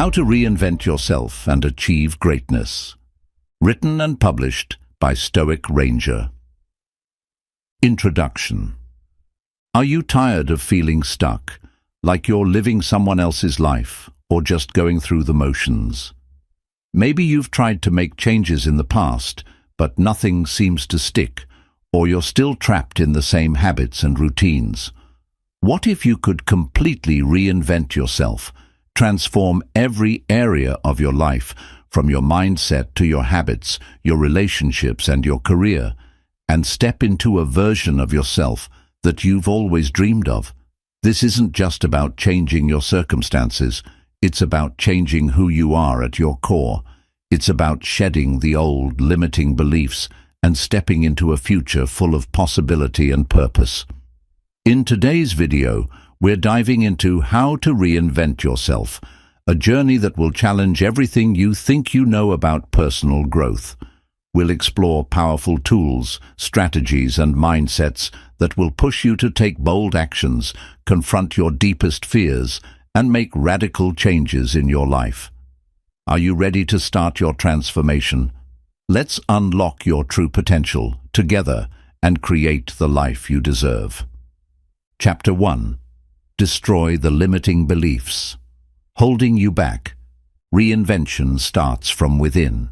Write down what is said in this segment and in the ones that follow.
How to Reinvent Yourself and Achieve Greatness. Written and published by Stoic Ranger. Introduction. Are you tired of feeling stuck, like you're living someone else's life, or just going through the motions? Maybe you've tried to make changes in the past, but nothing seems to stick, or you're still trapped in the same habits and routines. What if you could completely reinvent yourself, transform every area of your life, from your mindset to your habits, your relationships and your career, and step into a version of yourself that you've always dreamed of? This isn't just about changing your circumstances, it's about changing who you are at your core. It's about shedding the old, limiting beliefs and stepping into a future full of possibility and purpose. In today's video, we're diving into how to reinvent yourself, a journey that will challenge everything you think you know about personal growth. We'll explore powerful tools, strategies, and mindsets that will push you to take bold actions, confront your deepest fears, and make radical changes in your life. Are you ready to start your transformation? Let's unlock your true potential together and create the life you deserve. Chapter 1. Destroy the limiting beliefs. Holding you back. Reinvention starts from within.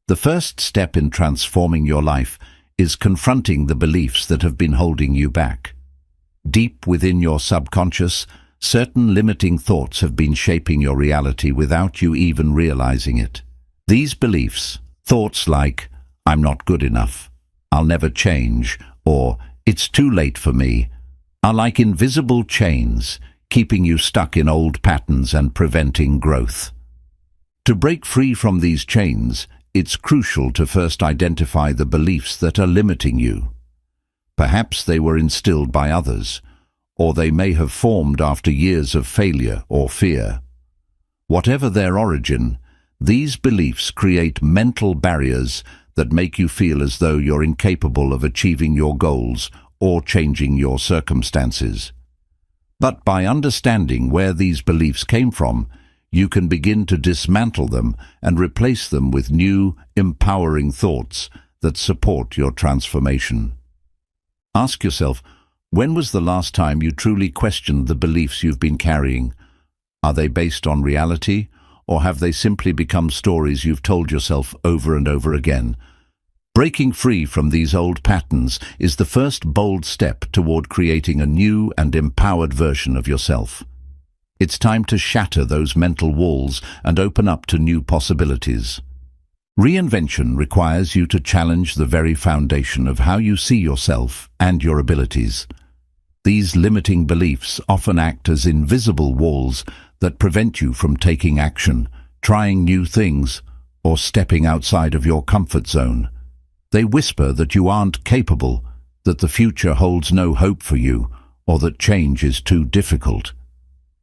The first step in transforming your life is confronting the beliefs that have been holding you back. Deep within your subconscious, certain limiting thoughts have been shaping your reality without you even realizing it. These beliefs, thoughts like, "I'm not good enough," "I'll never change," or "It's too late for me," are like invisible chains, keeping you stuck in old patterns and preventing growth. To break free from these chains, it's crucial to first identify the beliefs that are limiting you. Perhaps they were instilled by others, or they may have formed after years of failure or fear. Whatever their origin, these beliefs create mental barriers that make you feel as though you're incapable of achieving your goals or changing your circumstances. But by understanding where these beliefs came from, you can begin to dismantle them and replace them with new, empowering thoughts that support your transformation. Ask yourself, when was the last time you truly questioned the beliefs you've been carrying? Are they based on reality, or have they simply become stories you've told yourself over and over again? Breaking free from these old patterns is the first bold step toward creating a new and empowered version of yourself. It's time to shatter those mental walls and open up to new possibilities. Reinvention requires you to challenge the very foundation of how you see yourself and your abilities. These limiting beliefs often act as invisible walls that prevent you from taking action, trying new things, or stepping outside of your comfort zone. They whisper that you aren't capable, that the future holds no hope for you, or that change is too difficult.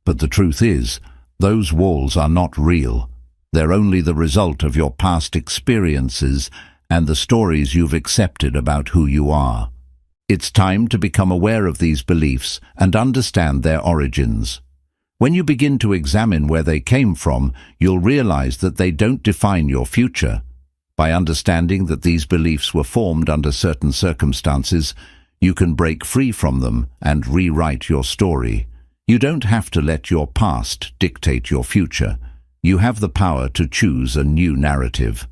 But the truth is, those walls are not real. They're only the result of your past experiences and the stories you've accepted about who you are. It's time to become aware of these beliefs and understand their origins. When you begin to examine where they came from, you'll realize that they don't define your future. By understanding that these beliefs were formed under certain circumstances, you can break free from them and rewrite your story. You don't have to let your past dictate your future. You have the power to choose a new narrative.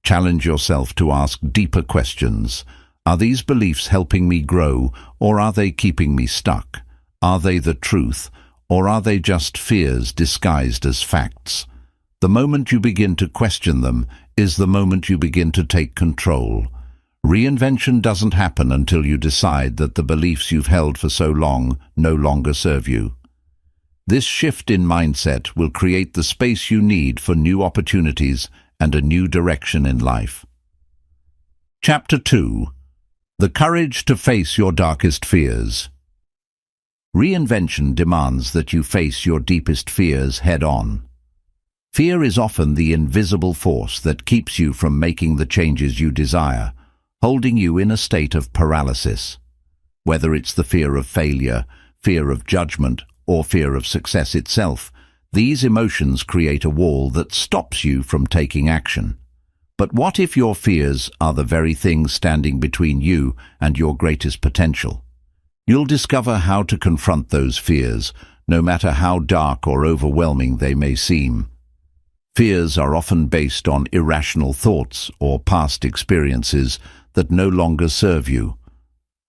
Challenge yourself to ask deeper questions. Are these beliefs helping me grow, or are they keeping me stuck? Are they the truth, or are they just fears disguised as facts? The moment you begin to question them is the moment you begin to take control. Reinvention doesn't happen until you decide that the beliefs you've held for so long no longer serve you. This shift in mindset will create the space you need for new opportunities and a new direction in life. Chapter 2. The courage to face your darkest fears. Reinvention demands that you face your deepest fears head-on. Fear is often the invisible force that keeps you from making the changes you desire, holding you in a state of paralysis. Whether it's the fear of failure, fear of judgment, or fear of success itself, These emotions create a wall that stops you from taking action. But what if your fears are the very things standing between you and your greatest potential? You'll discover how to confront those fears, no matter how dark or overwhelming they may seem. Fears are often based on irrational thoughts or past experiences that no longer serve you.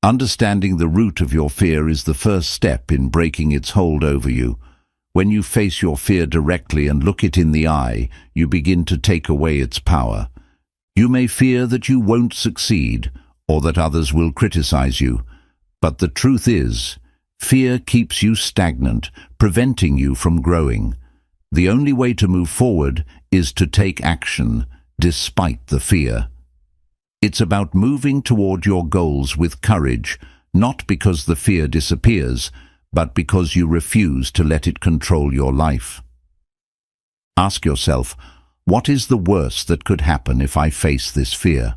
Understanding the root of your fear is the first step in breaking its hold over you. When you face your fear directly and look it in the eye, you begin to take away its power. You may fear that you won't succeed or that others will criticize you, but the truth is, fear keeps you stagnant, preventing you from growing. The only way to move forward is to take action, despite the fear. It's about moving toward your goals with courage, not because the fear disappears, but because you refuse to let it control your life. Ask yourself, what is the worst that could happen if I face this fear?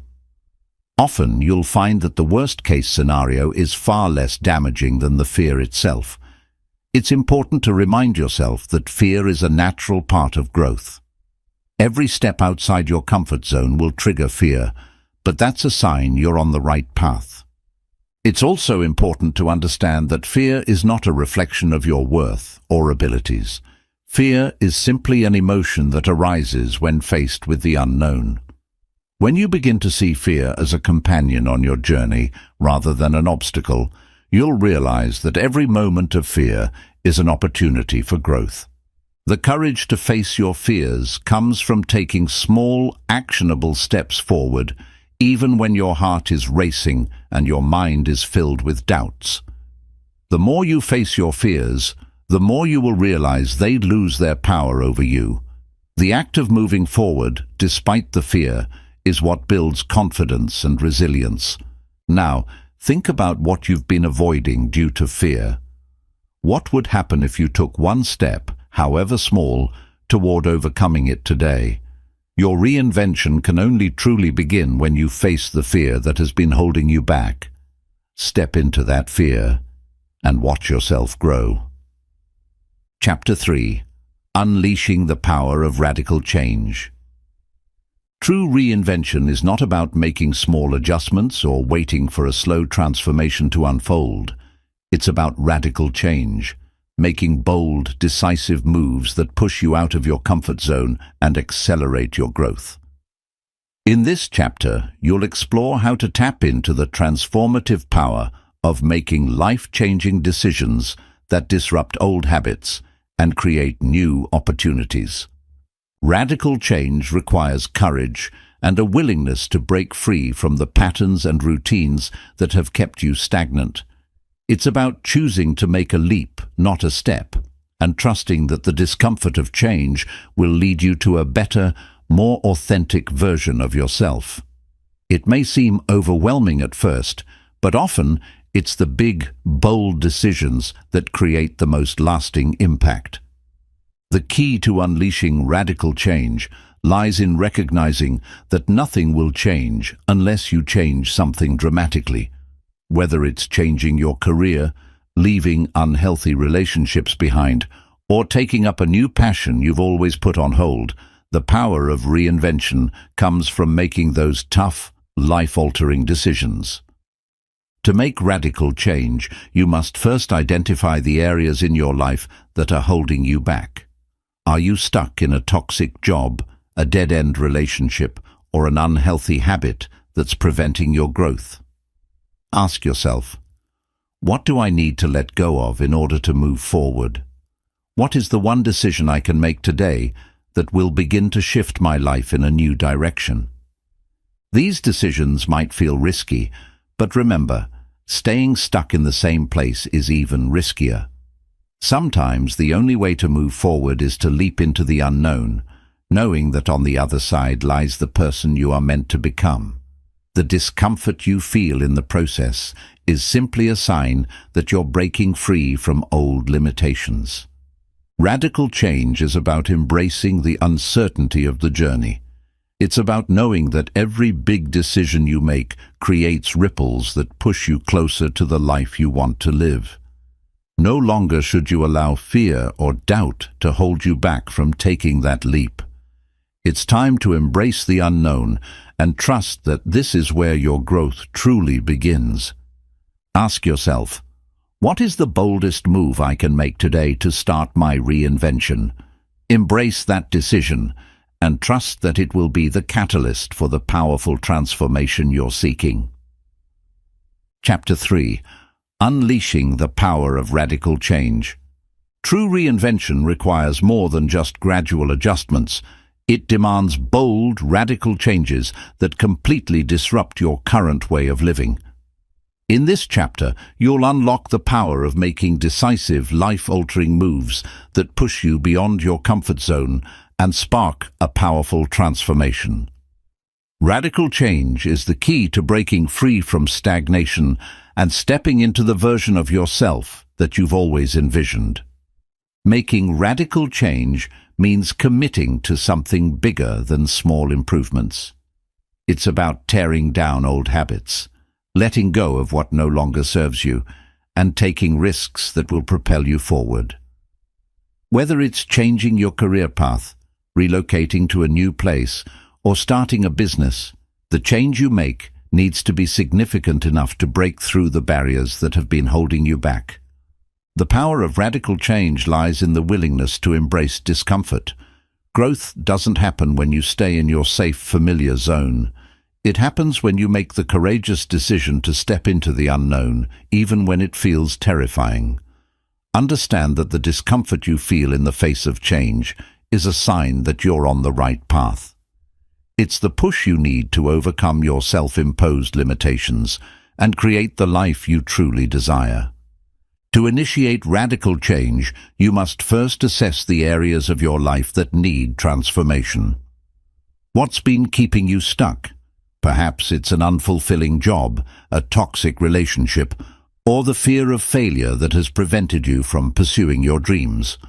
Often you'll find that the worst-case scenario is far less damaging than the fear itself. It's important to remind yourself that fear is a natural part of growth. Every step outside your comfort zone will trigger fear, but that's a sign you're on the right path. It's also important to understand that fear is not a reflection of your worth or abilities. Fear is simply an emotion that arises when faced with the unknown. When you begin to see fear as a companion on your journey rather than an obstacle, you'll realize that every moment of fear is an opportunity for growth. The courage to face your fears comes from taking small, actionable steps forward, even when your heart is racing and your mind is filled with doubts. The more you face your fears, the more you will realize they lose their power over you. The act of moving forward, despite the fear, is what builds confidence and resilience. Now, think about what you've been avoiding due to fear. What would happen if you took one step, however small, toward overcoming it today? Your reinvention can only truly begin when you face the fear that has been holding you back. Step into that fear and watch yourself grow. Chapter 3. Unleashing the Power of Radical Change. True reinvention is not about making small adjustments or waiting for a slow transformation to unfold. It's about radical change, making bold, decisive moves that push you out of your comfort zone and accelerate your growth. In this chapter, you'll explore how to tap into the transformative power of making life-changing decisions that disrupt old habits and create new opportunities. Radical change requires courage and a willingness to break free from the patterns and routines that have kept you stagnant. It's about choosing to make a leap, not a step, and trusting that the discomfort of change will lead you to a better, more authentic version of yourself. It may seem overwhelming at first, but often it's the big, bold decisions that create the most lasting impact. The key to unleashing radical change lies in recognizing that nothing will change unless you change something dramatically. Whether it's changing your career, leaving unhealthy relationships behind, or taking up a new passion you've always put on hold, the power of reinvention comes from making those tough, life-altering decisions. To make radical change, you must first identify the areas in your life that are holding you back. Are you stuck in a toxic job, a dead-end relationship, or an unhealthy habit that's preventing your growth? Ask yourself, what do I need to let go of in order to move forward? What is the one decision I can make today that will begin to shift my life in a new direction? These decisions might feel risky, but remember, staying stuck in the same place is even riskier. Sometimes the only way to move forward is to leap into the unknown, knowing that on the other side lies the person you are meant to become. The discomfort you feel in the process is simply a sign that you're breaking free from old limitations. Radical change is about embracing the uncertainty of the journey. It's about knowing that every big decision you make creates ripples that push you closer to the life you want to live. No longer should you allow fear or doubt to hold you back from taking that leap. It's time to embrace the unknown and trust that this is where your growth truly begins. Ask yourself, what is the boldest move I can make today to start my reinvention? Embrace that decision and trust that it will be the catalyst for the powerful transformation you're seeking. Chapter 3. Unleashing the Power of Radical Change. True reinvention requires more than just gradual adjustments. It demands bold, radical changes that completely disrupt your current way of living. In this chapter, you'll unlock the power of making decisive, life-altering moves that push you beyond your comfort zone and spark a powerful transformation. Radical change is the key to breaking free from stagnation and stepping into the version of yourself that you've always envisioned. Making radical change means committing to something bigger than small improvements. It's about tearing down old habits, letting go of what no longer serves you, and taking risks that will propel you forward. Whether it's changing your career path, relocating to a new place, or starting a business, the change you make needs to be significant enough to break through the barriers that have been holding you back. The power of radical change lies in the willingness to embrace discomfort. Growth doesn't happen when you stay in your safe, familiar zone. It happens when you make the courageous decision to step into the unknown, even when it feels terrifying. Understand that the discomfort you feel in the face of change is a sign that you're on the right path. It's the push you need to overcome your self-imposed limitations and create the life you truly desire. To initiate radical change, you must first assess the areas of your life that need transformation. What's been keeping you stuck? Perhaps it's an unfulfilling job, a toxic relationship, or the fear of failure that has prevented you from pursuing your dreams.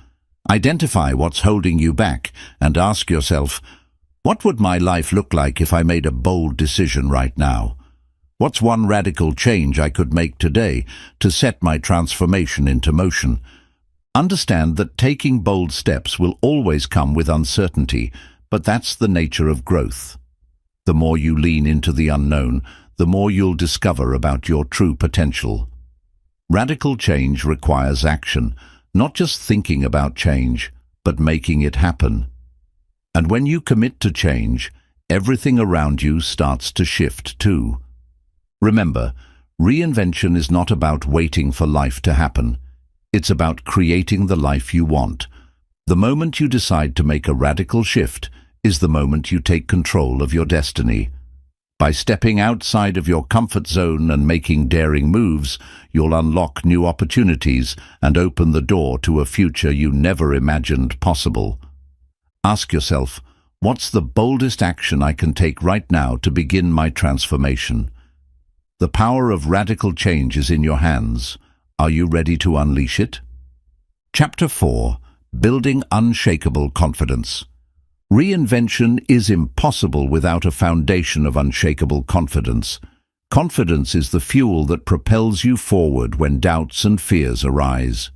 Identify what's holding you back and ask yourself, what would my life look like if I made a bold decision right now? What's one radical change I could make today to set my transformation into motion? Understand that taking bold steps will always come with uncertainty, but that's the nature of growth. The more you lean into the unknown, the more you'll discover about your true potential. Radical change requires action, not just thinking about change, but making it happen. And when you commit to change, everything around you starts to shift too. Remember, reinvention is not about waiting for life to happen. It's about creating the life you want. The moment you decide to make a radical shift is the moment you take control of your destiny. By stepping outside of your comfort zone and making daring moves, you'll unlock new opportunities and open the door to a future you never imagined possible. Ask yourself, what's the boldest action I can take right now to begin my transformation? The power of radical change is in your hands. Are you ready to unleash it? Chapter 4. Building Unshakable Confidence. Reinvention is impossible without a foundation of unshakable confidence. Confidence is the fuel that propels you forward when doubts and fears arise.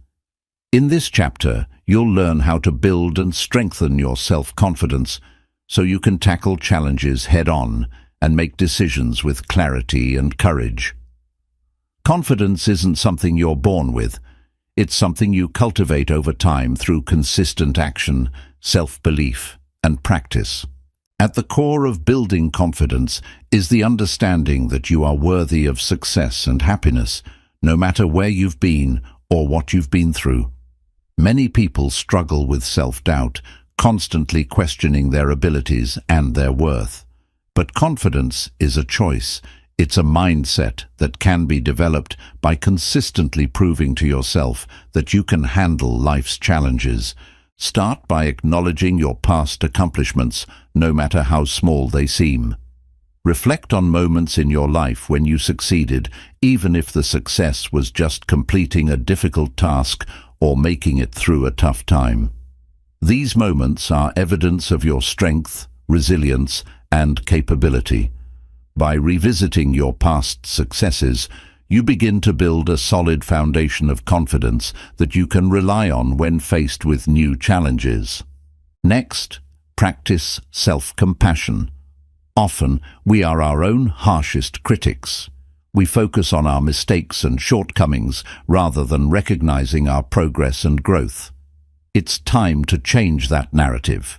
In this chapter, you'll learn how to build and strengthen your self-confidence so you can tackle challenges head-on and make decisions with clarity and courage. Confidence isn't something you're born with. It's something you cultivate over time through consistent action, self-belief, and practice. At the core of building confidence is the understanding that you are worthy of success and happiness, no matter where you've been or what you've been through. Many people struggle with self-doubt, constantly questioning their abilities and their worth. But confidence is a choice. It's a mindset that can be developed by consistently proving to yourself that you can handle life's challenges. Start by acknowledging your past accomplishments, no matter how small they seem. Reflect on moments in your life when you succeeded, even if the success was just completing a difficult task or making it through a tough time. These moments are evidence of your strength, resilience, and capability. By revisiting your past successes, you begin to build a solid foundation of confidence that you can rely on when faced with new challenges. Next, practice self-compassion. Often, we are our own harshest critics. We focus on our mistakes and shortcomings rather than recognizing our progress and growth. It's time to change that narrative.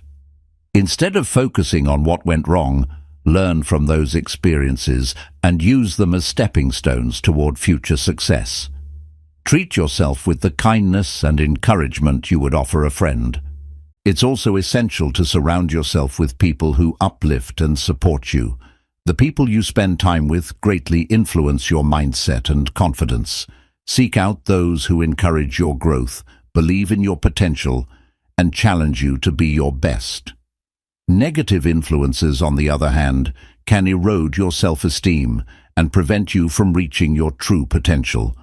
Instead of focusing on what went wrong, learn from those experiences and use them as stepping stones toward future success. Treat yourself with the kindness and encouragement you would offer a friend. It's also essential to surround yourself with people who uplift and support you. The people you spend time with greatly influence your mindset and confidence. Seek out those who encourage your growth, believe in your potential, and challenge you to be your best. Negative influences, on the other hand, can erode your self-esteem and prevent you from reaching your true potential.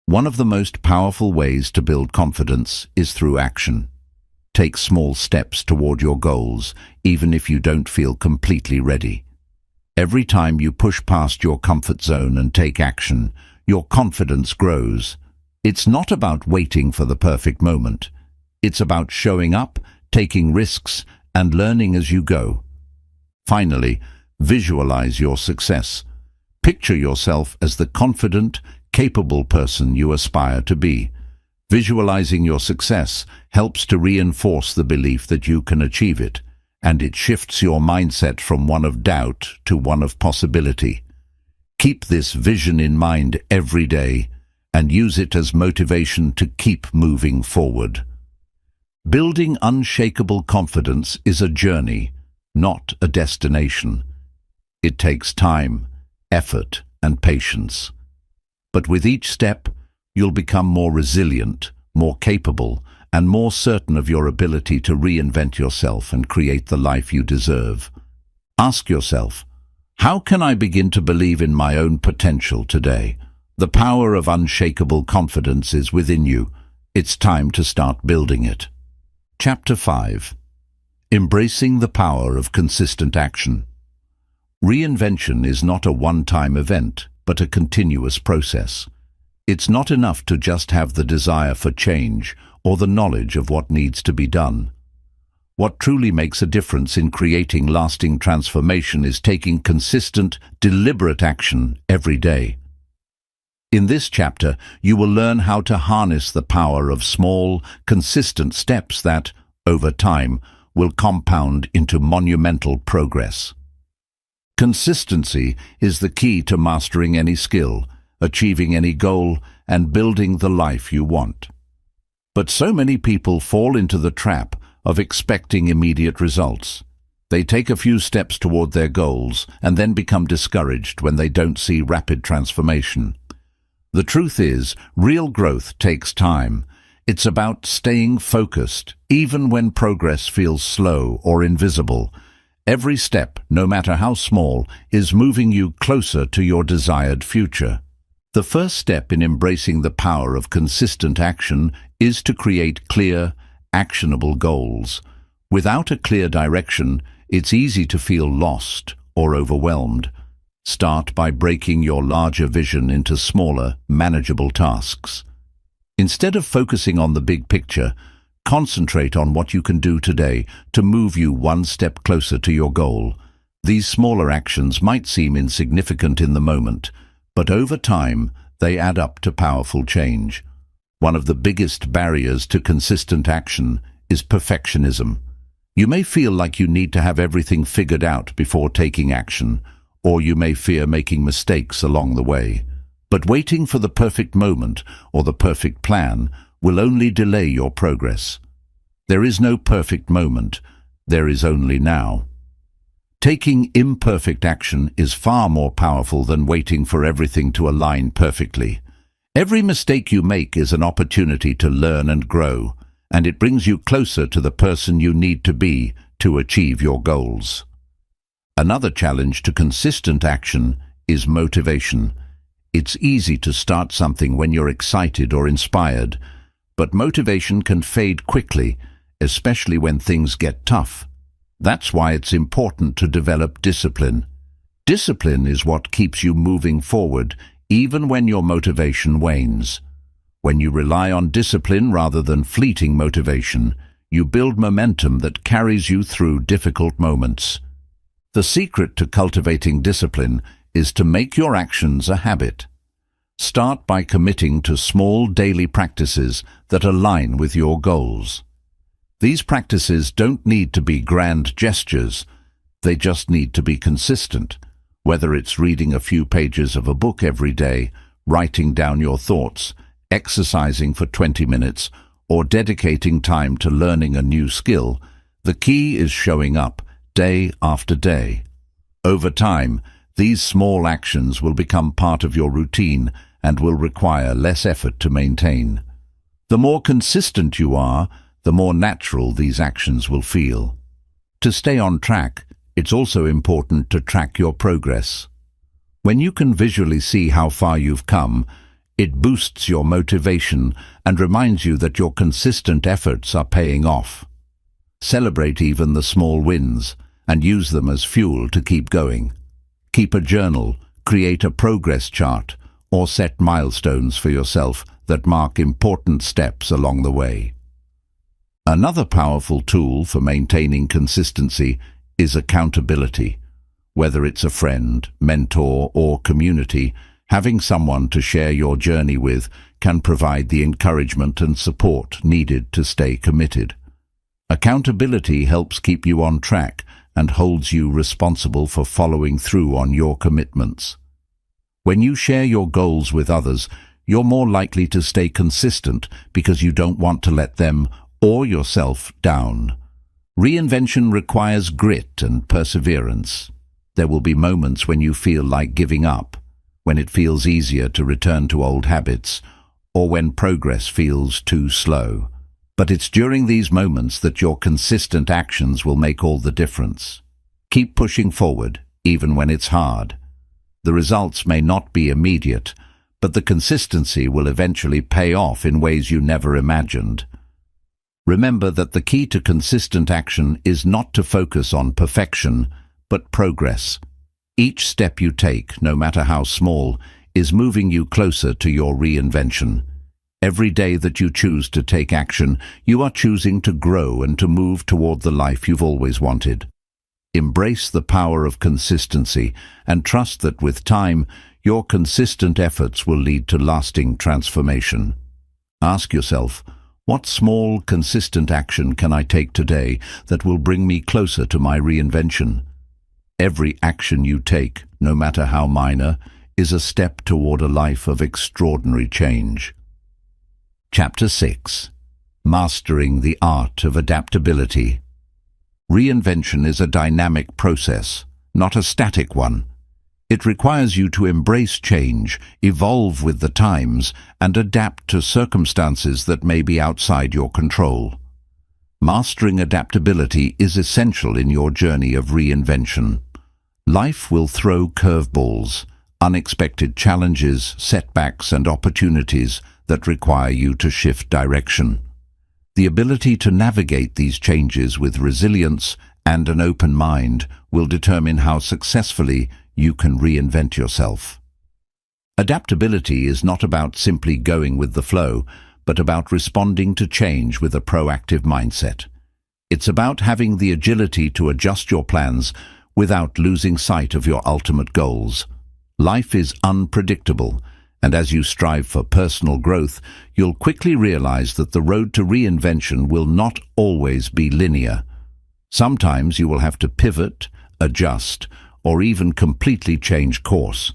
One of the most powerful ways to build confidence is through action. Take small steps toward your goals, even if you don't feel completely ready. Every time you push past your comfort zone and take action, your confidence grows. It's not about waiting for the perfect moment. It's about showing up, taking risks, and learning as you go. Finally, visualize your success. Picture yourself as the confident, capable person you aspire to be. Visualizing your success helps to reinforce the belief that you can achieve it, and it shifts your mindset from one of doubt to one of possibility. Keep this vision in mind every day and use it as motivation to keep moving forward. Building unshakable confidence is a journey, not a destination. It takes time, effort, and patience. But with each step, you'll become more resilient, more capable, and more certain of your ability to reinvent yourself and create the life you deserve. Ask yourself, how can I begin to believe in my own potential today? The power of unshakable confidence is within you. It's time to start building it. Chapter 5. Embracing the power of consistent action. Reinvention is not a one-time event, but a continuous process. It's not enough to just have the desire for change or the knowledge of what needs to be done. What truly makes a difference in creating lasting transformation is taking consistent, deliberate action every day. In this chapter, you will learn how to harness the power of small, consistent steps that, over time, will compound into monumental progress. Consistency is the key to mastering any skill, achieving any goal, and building the life you want. But so many people fall into the trap of expecting immediate results. They take a few steps toward their goals and then become discouraged when they don't see rapid transformation. The truth is, real growth takes time. It's about staying focused, even when progress feels slow or invisible. Every step, no matter how small, is moving you closer to your desired future. The first step in embracing the power of consistent action is to create clear, actionable goals. Without a clear direction, it's easy to feel lost or overwhelmed. Start by breaking your larger vision into smaller, manageable tasks. Instead of focusing on the big picture, concentrate on what you can do today to move you one step closer to your goal. These smaller actions might seem insignificant in the moment, but over time, they add up to powerful change. One of the biggest barriers to consistent action is perfectionism. You may feel like you need to have everything figured out before taking action, or you may fear making mistakes along the way. But waiting for the perfect moment or the perfect plan will only delay your progress. There is no perfect moment, there is only now. Taking imperfect action is far more powerful than waiting for everything to align perfectly. Every mistake you make is an opportunity to learn and grow, and it brings you closer to the person you need to be to achieve your goals. Another challenge to consistent action is motivation. It's easy to start something when you're excited or inspired, but motivation can fade quickly, especially when things get tough. That's why it's important to develop discipline. Discipline is what keeps you moving forward, even when your motivation wanes. When you rely on discipline rather than fleeting motivation, you build momentum that carries you through difficult moments. The secret to cultivating discipline is to make your actions a habit. Start by committing to small daily practices that align with your goals. These practices don't need to be grand gestures, they just need to be consistent. Whether it's reading a few pages of a book every day, writing down your thoughts, exercising for 20 minutes, or dedicating time to learning a new skill, the key is showing up day after day. Over time, these small actions will become part of your routine and will require less effort to maintain. The more consistent you are, the more natural these actions will feel. To stay on track, it's also important to track your progress. When you can visually see how far you've come, it boosts your motivation and reminds you that your consistent efforts are paying off. Celebrate even the small wins and use them as fuel to keep going. Keep a journal, create a progress chart, or set milestones for yourself that mark important steps along the way. Another powerful tool for maintaining consistency is accountability. Whether it's a friend, mentor, or community, having someone to share your journey with can provide the encouragement and support needed to stay committed. Accountability helps keep you on track and holds you responsible for following through on your commitments. When you share your goals with others, you're more likely to stay consistent because you don't want to let them or yourself down. Reinvention requires grit and perseverance. There will be moments when you feel like giving up, when it feels easier to return to old habits, or when progress feels too slow. But it's during these moments that your consistent actions will make all the difference. Keep pushing forward, even when it's hard. The results may not be immediate, but the consistency will eventually pay off in ways you never imagined. Remember that the key to consistent action is not to focus on perfection, but progress. Each step you take, no matter how small, is moving you closer to your reinvention. Every day that you choose to take action, you are choosing to grow and to move toward the life you've always wanted. Embrace the power of consistency and trust that with time, your consistent efforts will lead to lasting transformation. Ask yourself, what small, consistent action can I take today that will bring me closer to my reinvention? Every action you take, no matter how minor, is a step toward a life of extraordinary change. Chapter 6. Mastering the Art of Adaptability. Reinvention is a dynamic process, not a static one. It requires you to embrace change, evolve with the times, and adapt to circumstances that may be outside your control. Mastering adaptability is essential in your journey of reinvention. Life will throw curveballs, unexpected challenges, setbacks, and opportunities that require you to shift direction. The ability to navigate these changes with resilience and an open mind will determine how successfully you can reinvent yourself. Adaptability is not about simply going with the flow, but about responding to change with a proactive mindset. It's about having the agility to adjust your plans without losing sight of your ultimate goals. Life is unpredictable, and as you strive for personal growth, you'll quickly realize that the road to reinvention will not always be linear. Sometimes you will have to pivot, adjust, or even completely change course.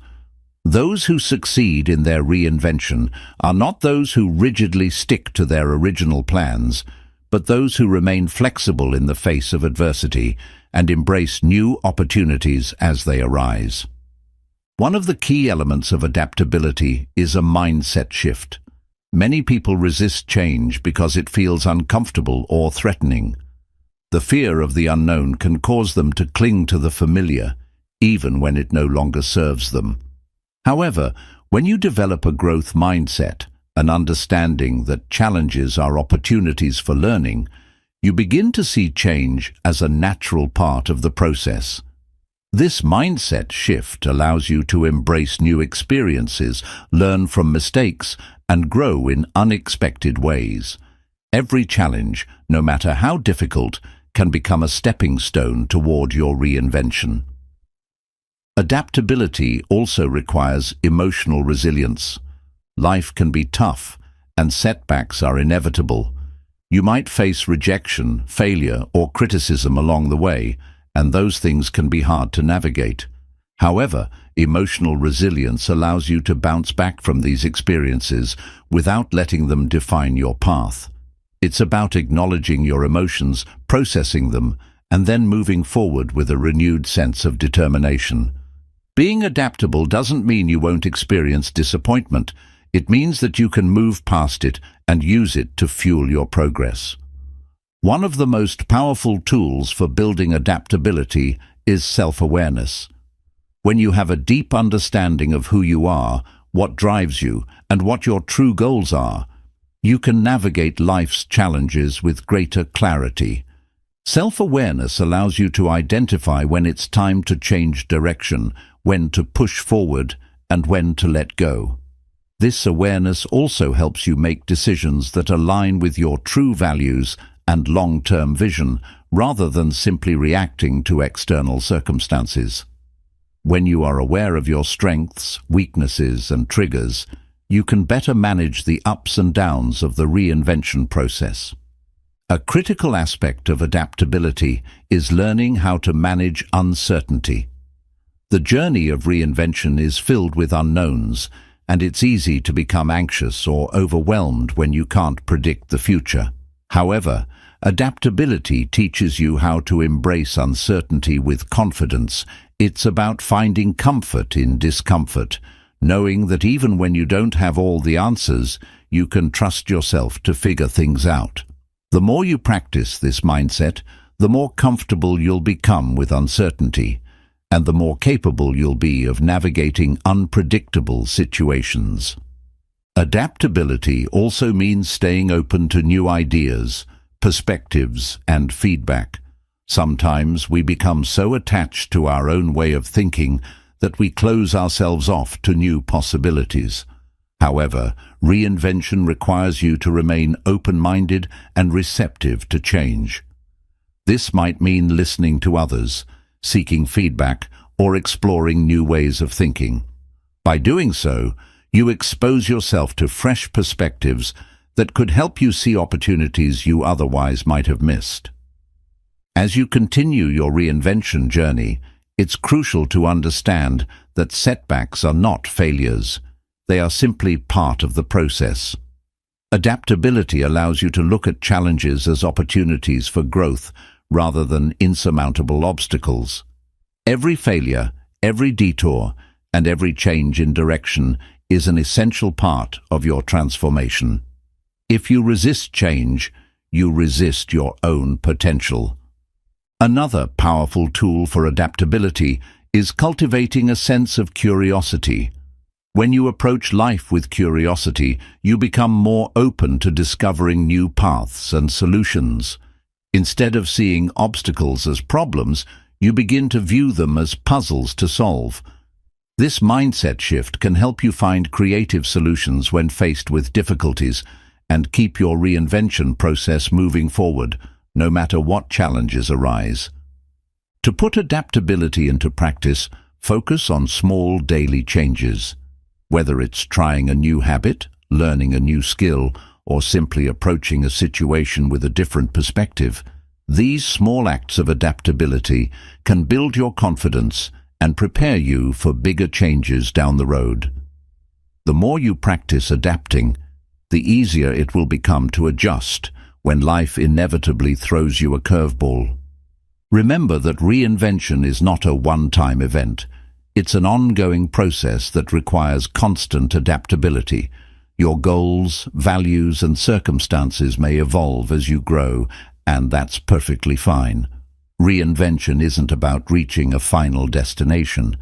Those who succeed in their reinvention are not those who rigidly stick to their original plans, but those who remain flexible in the face of adversity and embrace new opportunities as they arise. One of the key elements of adaptability is a mindset shift. Many people resist change because it feels uncomfortable or threatening. The fear of the unknown can cause them to cling to the familiar, even when it no longer serves them. However, when you develop a growth mindset, an understanding that challenges are opportunities for learning, you begin to see change as a natural part of the process. This mindset shift allows you to embrace new experiences, learn from mistakes, and grow in unexpected ways. Every challenge, no matter how difficult, can become a stepping stone toward your reinvention. Adaptability also requires emotional resilience. Life can be tough, and setbacks are inevitable. You might face rejection, failure, or criticism along the way, and those things can be hard to navigate. However, emotional resilience allows you to bounce back from these experiences without letting them define your path. It's about acknowledging your emotions, processing them, and then moving forward with a renewed sense of determination. Being adaptable doesn't mean you won't experience disappointment. It means that you can move past it and use it to fuel your progress. One of the most powerful tools for building adaptability is self-awareness. When you have a deep understanding of who you are, what drives you, and what your true goals are, you can navigate life's challenges with greater clarity. Self-awareness allows you to identify when it's time to change direction, when to push forward, and when to let go. This awareness also helps you make decisions that align with your true values and long-term vision, rather than simply reacting to external circumstances. When you are aware of your strengths, weaknesses, and triggers, you can better manage the ups and downs of the reinvention process. A critical aspect of adaptability is learning how to manage uncertainty. The journey of reinvention is filled with unknowns, and it's easy to become anxious or overwhelmed when you can't predict the future. However, adaptability teaches you how to embrace uncertainty with confidence. It's about finding comfort in discomfort, knowing that even when you don't have all the answers, you can trust yourself to figure things out. The more you practice this mindset, the more comfortable you'll become with uncertainty, and the more capable you'll be of navigating unpredictable situations. Adaptability also means staying open to new ideas, perspectives, and feedback. Sometimes we become so attached to our own way of thinking that we close ourselves off to new possibilities. However, reinvention requires you to remain open-minded and receptive to change. This might mean listening to others, seeking feedback, or exploring new ways of thinking. By doing so, you expose yourself to fresh perspectives that could help you see opportunities you otherwise might have missed. As you continue your reinvention journey, it's crucial to understand that setbacks are not failures. They are simply part of the process. Adaptability allows you to look at challenges as opportunities for growth rather than insurmountable obstacles. Every failure, every detour, and every change in direction is an essential part of your transformation. If you resist change, you resist your own potential. Another powerful tool for adaptability is cultivating a sense of curiosity. When you approach life with curiosity, you become more open to discovering new paths and solutions. Instead of seeing obstacles as problems, you begin to view them as puzzles to solve. This mindset shift can help you find creative solutions when faced with difficulties and keep your reinvention process moving forward, no matter what challenges arise. To put adaptability into practice, focus on small daily changes. Whether it's trying a new habit, learning a new skill, or simply approaching a situation with a different perspective, these small acts of adaptability can build your confidence and prepare you for bigger changes down the road. The more you practice adapting, the easier it will become to adjust when life inevitably throws you a curveball. Remember that reinvention is not a one-time event. It's an ongoing process that requires constant adaptability. Your goals, values, and circumstances may evolve as you grow, and that's perfectly fine. Reinvention isn't about reaching a final destination.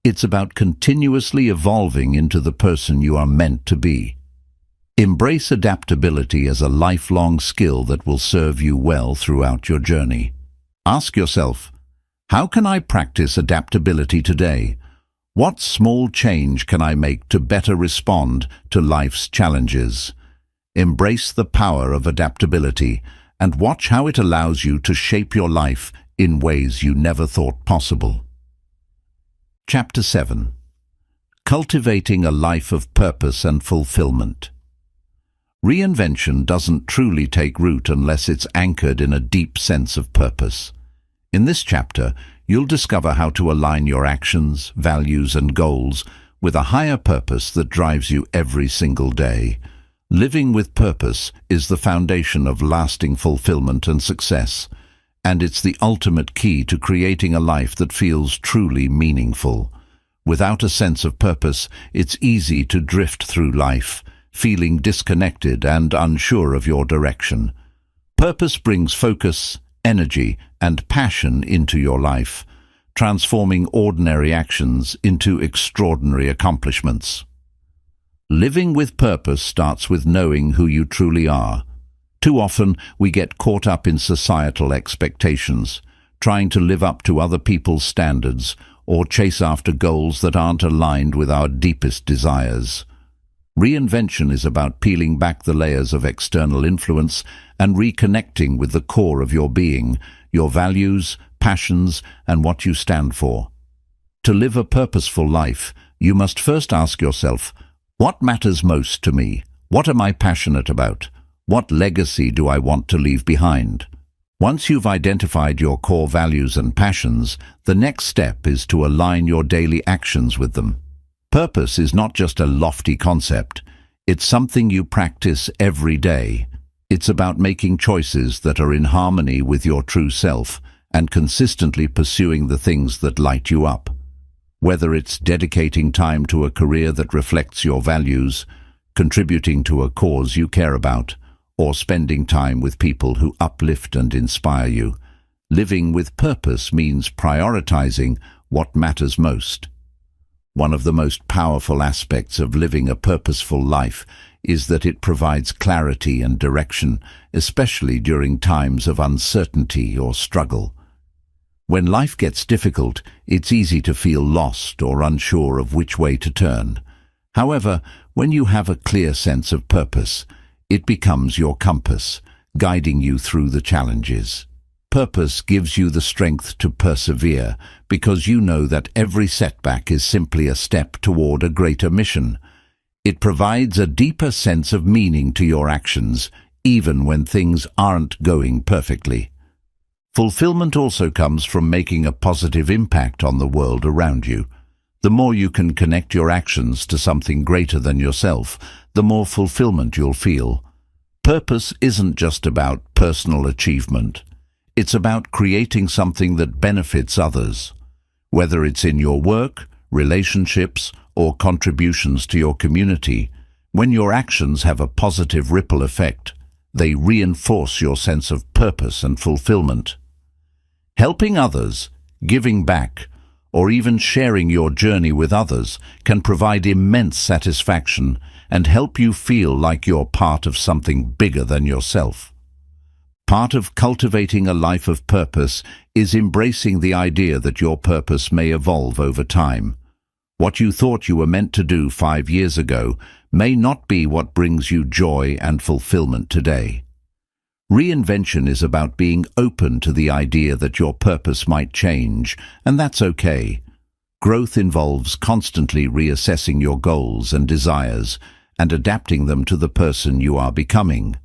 It's about continuously evolving into the person you are meant to be. Embrace adaptability as a lifelong skill that will serve you well throughout your journey. Ask yourself, How can I practice adaptability today? What small change can I make to better respond to life's challenges? Embrace the power of adaptability and watch how it allows you to shape your life in ways you never thought possible. Chapter 7. Cultivating a life of purpose and fulfillment. Reinvention doesn't truly take root unless it's anchored in a deep sense of purpose. In this chapter, you'll discover how to align your actions, values, and goals with a higher purpose that drives you every single day. Living with purpose is the foundation of lasting fulfillment and success, and it's the ultimate key to creating a life that feels truly meaningful. Without a sense of purpose, it's easy to drift through life, feeling disconnected and unsure of your direction. Purpose brings focus, energy, and passion into your life, transforming ordinary actions into extraordinary accomplishments. Living with purpose starts with knowing who you truly are. Too often, we get caught up in societal expectations, trying to live up to other people's standards or chase after goals that aren't aligned with our deepest desires. Reinvention is about peeling back the layers of external influence and reconnecting with the core of your being, your values, passions, and what you stand for. To live a purposeful life, you must first ask yourself, what matters most to me? What am I passionate about? What legacy do I want to leave behind? Once you've identified your core values and passions, the next step is to align your daily actions with them. Purpose is not just a lofty concept. It's something you practice every day. It's about making choices that are in harmony with your true self and consistently pursuing the things that light you up. Whether it's dedicating time to a career that reflects your values, contributing to a cause you care about, or spending time with people who uplift and inspire you, living with purpose means prioritizing what matters most. One of the most powerful aspects of living a purposeful life is that it provides clarity and direction, especially during times of uncertainty or struggle. When life gets difficult, it's easy to feel lost or unsure of which way to turn. However, when you have a clear sense of purpose, it becomes your compass, guiding you through the challenges. Purpose gives you the strength to persevere because you know that every setback is simply a step toward a greater mission. It provides a deeper sense of meaning to your actions, even when things aren't going perfectly. Fulfillment also comes from making a positive impact on the world around you. The more you can connect your actions to something greater than yourself, the more fulfillment you'll feel. Purpose isn't just about personal achievement. It's about creating something that benefits others. Whether it's in your work, relationships, or contributions to your community, when your actions have a positive ripple effect, they reinforce your sense of purpose and fulfillment. Helping others, giving back, or even sharing your journey with others can provide immense satisfaction and help you feel like you're part of something bigger than yourself. Part of cultivating a life of purpose is embracing the idea that your purpose may evolve over time. What you thought you were meant to do 5 years ago may not be what brings you joy and fulfillment today. Reinvention is about being open to the idea that your purpose might change, and that's okay. Growth involves constantly reassessing your goals and desires and adapting them to the person you are becoming.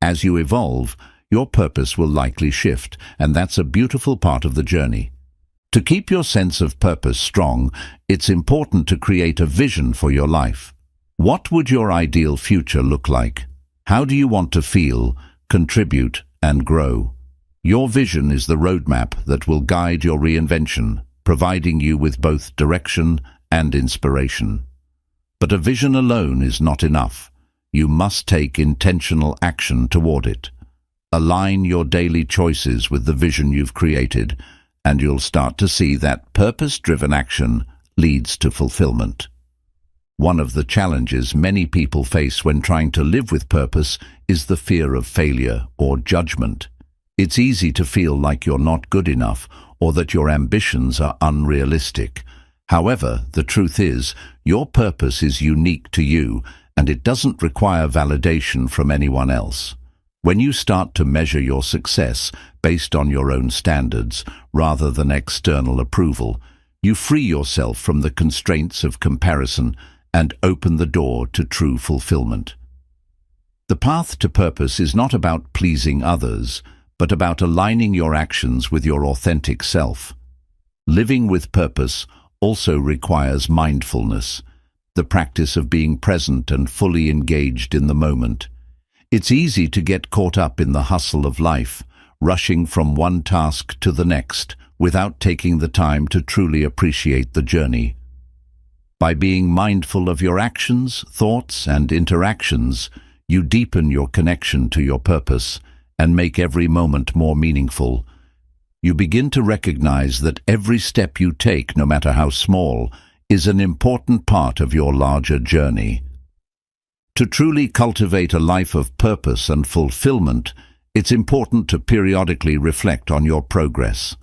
As you evolve, your purpose will likely shift, and that's a beautiful part of the journey. To keep your sense of purpose strong, it's important to create a vision for your life. What would your ideal future look like? How do you want to feel, contribute, and grow? Your vision is the roadmap that will guide your reinvention, providing you with both direction and inspiration. But a vision alone is not enough. You must take intentional action toward it. Align your daily choices with the vision you've created, and you'll start to see that purpose-driven action leads to fulfillment. One of the challenges many people face when trying to live with purpose is the fear of failure or judgment. It's easy to feel like you're not good enough or that your ambitions are unrealistic. However, the truth is, your purpose is unique to you, and it doesn't require validation from anyone else. When you start to measure your success based on your own standards, rather than external approval, you free yourself from the constraints of comparison and open the door to true fulfillment. The path to purpose is not about pleasing others, but about aligning your actions with your authentic self. Living with purpose also requires mindfulness, the practice of being present and fully engaged in the moment. It's easy to get caught up in the hustle of life, rushing from one task to the next, without taking the time to truly appreciate the journey. By being mindful of your actions, thoughts, and interactions, you deepen your connection to your purpose and make every moment more meaningful. You begin to recognize that every step you take, no matter how small, is an important part of your larger journey. To truly cultivate a life of purpose and fulfillment, it's important to periodically reflect on your progress.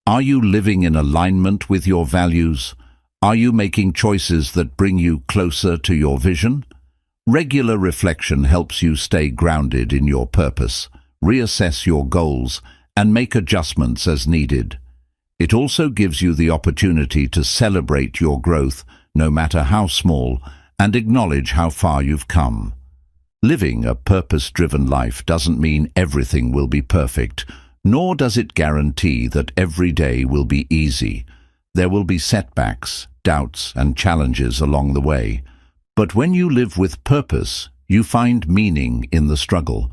Are you living in alignment with your values? Are you making choices that bring you closer to your vision? Regular reflection helps you stay grounded in your purpose, reassess your goals, and make adjustments as needed. It also gives you the opportunity to celebrate your growth, no matter how small, and acknowledge how far you've come. Living a purpose-driven life doesn't mean everything will be perfect, nor does it guarantee that every day will be easy. There will be setbacks, doubts, and challenges along the way. But when you live with purpose, you find meaning in the struggle.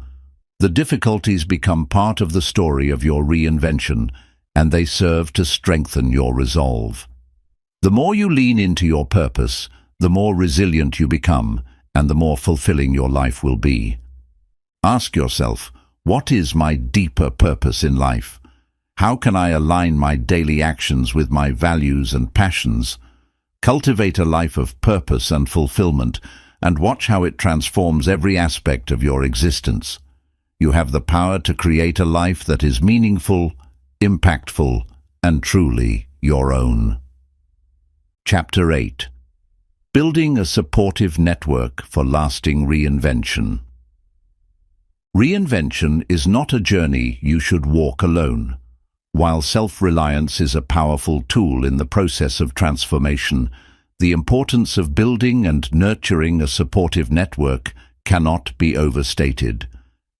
The difficulties become part of the story of your reinvention, and they serve to strengthen your resolve. The more you lean into your purpose, the more resilient you become, and the more fulfilling your life will be. Ask yourself, what is my deeper purpose in life? How can I align my daily actions with my values and passions? Cultivate a life of purpose and fulfillment, and watch how it transforms every aspect of your existence. You have the power to create a life that is meaningful, impactful, and truly your own. Chapter 8. Building a supportive network for lasting reinvention. Reinvention is not a journey you should walk alone. While self-reliance is a powerful tool in the process of transformation, the importance of building and nurturing a supportive network cannot be overstated.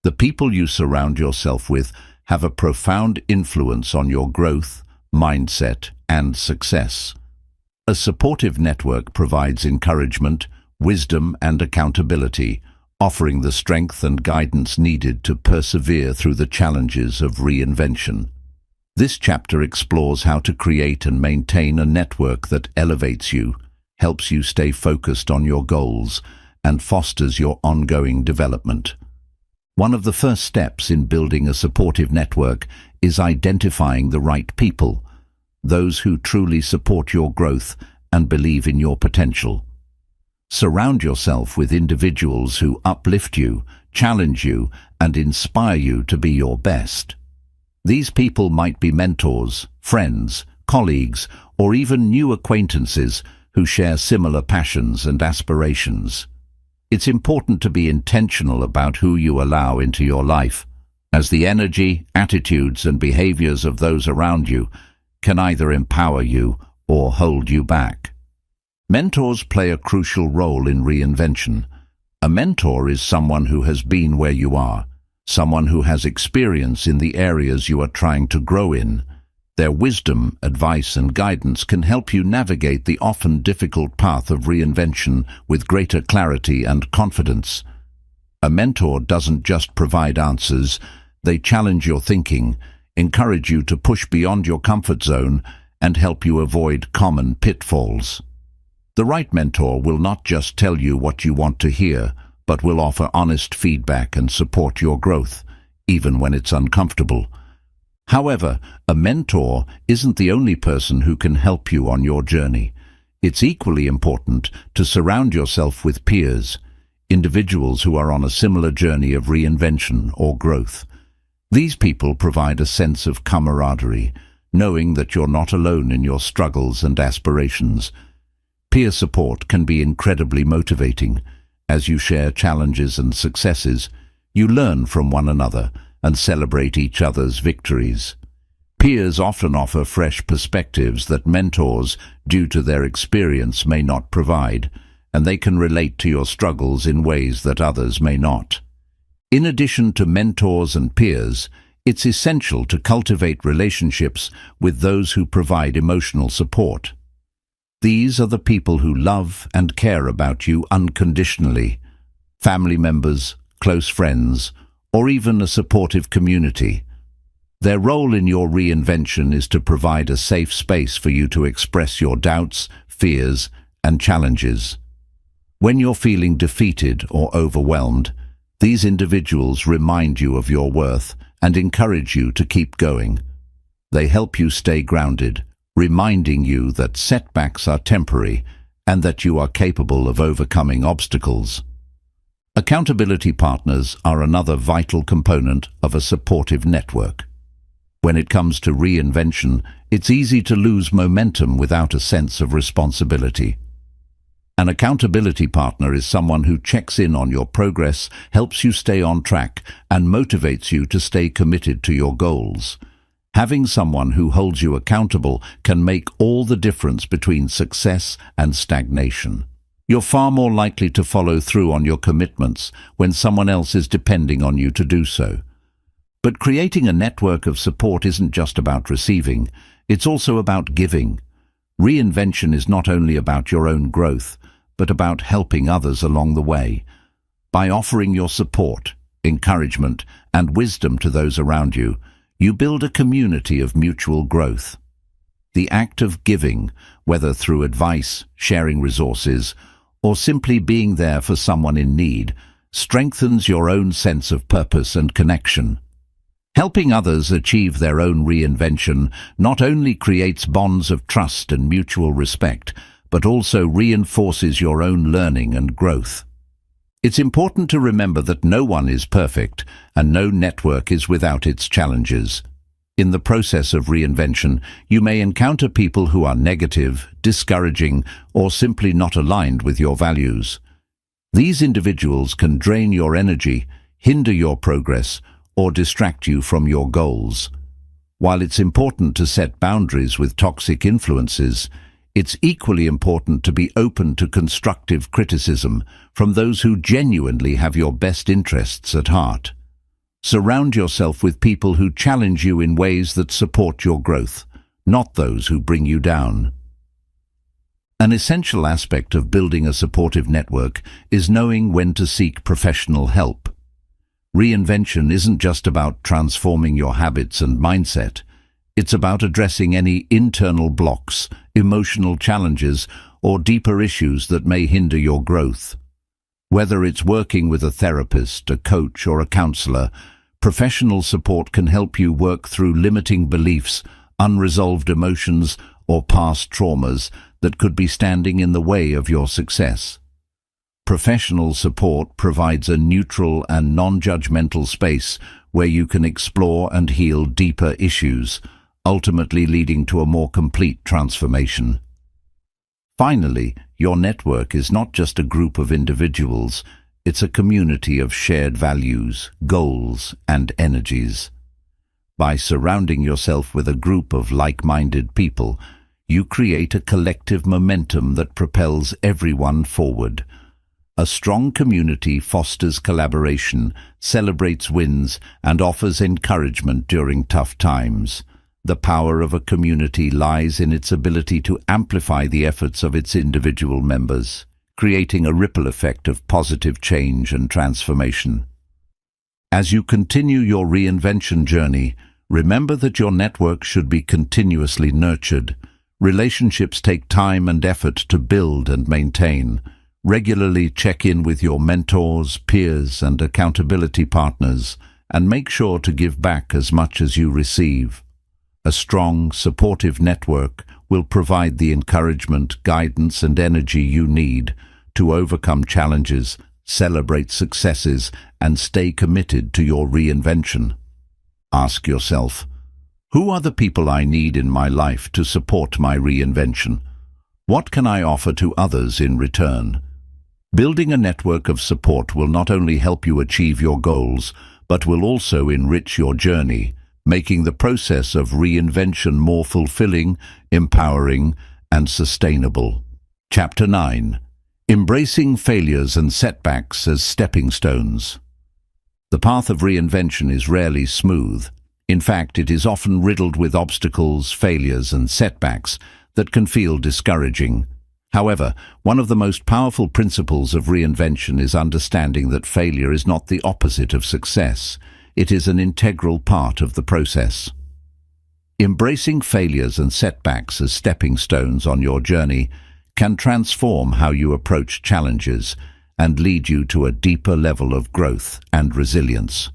The people you surround yourself with have a profound influence on your growth, mindset, and success. A supportive network provides encouragement, wisdom, and accountability, offering the strength and guidance needed to persevere through the challenges of reinvention. This chapter explores how to create and maintain a network that elevates you, helps you stay focused on your goals, and fosters your ongoing development. One of the first steps in building a supportive network is identifying the right people, those who truly support your growth and believe in your potential. Surround yourself with individuals who uplift you, challenge you, and inspire you to be your best. These people might be mentors, friends, colleagues, or even new acquaintances who share similar passions and aspirations. It's important to be intentional about who you allow into your life, as the energy, attitudes, and behaviors of those around you can either empower you or hold you back. Mentors play a crucial role in reinvention. A mentor is someone who has been where you are, someone who has experience in the areas you are trying to grow in. Their wisdom, advice, and guidance can help you navigate the often difficult path of reinvention with greater clarity and confidence. A mentor doesn't just provide answers, they challenge your thinking, encourage you to push beyond your comfort zone, and help you avoid common pitfalls. The right mentor will not just tell you what you want to hear, but will offer honest feedback and support your growth, even when it's uncomfortable. However, a mentor isn't the only person who can help you on your journey. It's equally important to surround yourself with peers, individuals who are on a similar journey of reinvention or growth. These people provide a sense of camaraderie, knowing that you're not alone in your struggles and aspirations. Peer support can be incredibly motivating. As you share challenges and successes, you learn from one another and celebrate each other's victories. Peers often offer fresh perspectives that mentors, due to their experience, may not provide, and they can relate to your struggles in ways that others may not. In addition to mentors and peers, it's essential to cultivate relationships with those who provide emotional support. These are the people who love and care about you unconditionally: family members, close friends, or even a supportive community. Their role in your reinvention is to provide a safe space for you to express your doubts, fears, and challenges. When you're feeling defeated or overwhelmed, these individuals remind you of your worth and encourage you to keep going. They help you stay grounded, reminding you that setbacks are temporary and that you are capable of overcoming obstacles. Accountability partners are another vital component of a supportive network. When it comes to reinvention, it's easy to lose momentum without a sense of responsibility. An accountability partner is someone who checks in on your progress, helps you stay on track, and motivates you to stay committed to your goals. Having someone who holds you accountable can make all the difference between success and stagnation. You're far more likely to follow through on your commitments when someone else is depending on you to do so. But creating a network of support isn't just about receiving, it's also about giving. Reinvention is not only about your own growth, but about helping others along the way. By offering your support, encouragement, and wisdom to those around you, you build a community of mutual growth. The act of giving, whether through advice, sharing resources, or simply being there for someone in need, strengthens your own sense of purpose and connection. Helping others achieve their own reinvention not only creates bonds of trust and mutual respect, but also reinforces your own learning and growth. It's important to remember that no one is perfect, and no network is without its challenges. In the process of reinvention, you may encounter people who are negative, discouraging, or simply not aligned with your values. These individuals can drain your energy, hinder your progress, or distract you from your goals. While it's important to set boundaries with toxic influences, it's equally important to be open to constructive criticism from those who genuinely have your best interests at heart. Surround yourself with people who challenge you in ways that support your growth, not those who bring you down. An essential aspect of building a supportive network is knowing when to seek professional help. Reinvention isn't just about transforming your habits and mindset. It's about addressing any internal blocks, emotional challenges, or deeper issues that may hinder your growth. Whether it's working with a therapist, a coach, or a counselor, professional support can help you work through limiting beliefs, unresolved emotions, or past traumas that could be standing in the way of your success. Professional support provides a neutral and non-judgmental space where you can explore and heal deeper issues, ultimately leading to a more complete transformation. Finally, your network is not just a group of individuals, it's a community of shared values, goals, and energies. By surrounding yourself with a group of like-minded people, you create a collective momentum that propels everyone forward. A strong community fosters collaboration, celebrates wins, and offers encouragement during tough times. The power of a community lies in its ability to amplify the efforts of its individual members, creating a ripple effect of positive change and transformation. As you continue your reinvention journey, remember that your network should be continuously nurtured. Relationships take time and effort to build and maintain. Regularly check in with your mentors, peers, and accountability partners, and make sure to give back as much as you receive. A strong, supportive network will provide the encouragement, guidance, and energy you need to overcome challenges, celebrate successes, and stay committed to your reinvention. Ask yourself, Who are the people I need in my life to support my reinvention? What can I offer to others in return? Building a network of support will not only help you achieve your goals, but will also enrich your journey, making the process of reinvention more fulfilling, empowering, and sustainable. Chapter 9. Embracing failures and setbacks as stepping stones. The path of reinvention is rarely smooth. In fact, it is often riddled with obstacles, failures, and setbacks that can feel discouraging. However, one of the most powerful principles of reinvention is understanding that failure is not the opposite of success. It is an integral part of the process. Embracing failures and setbacks as stepping stones on your journey can transform how you approach challenges and lead you to a deeper level of growth and resilience.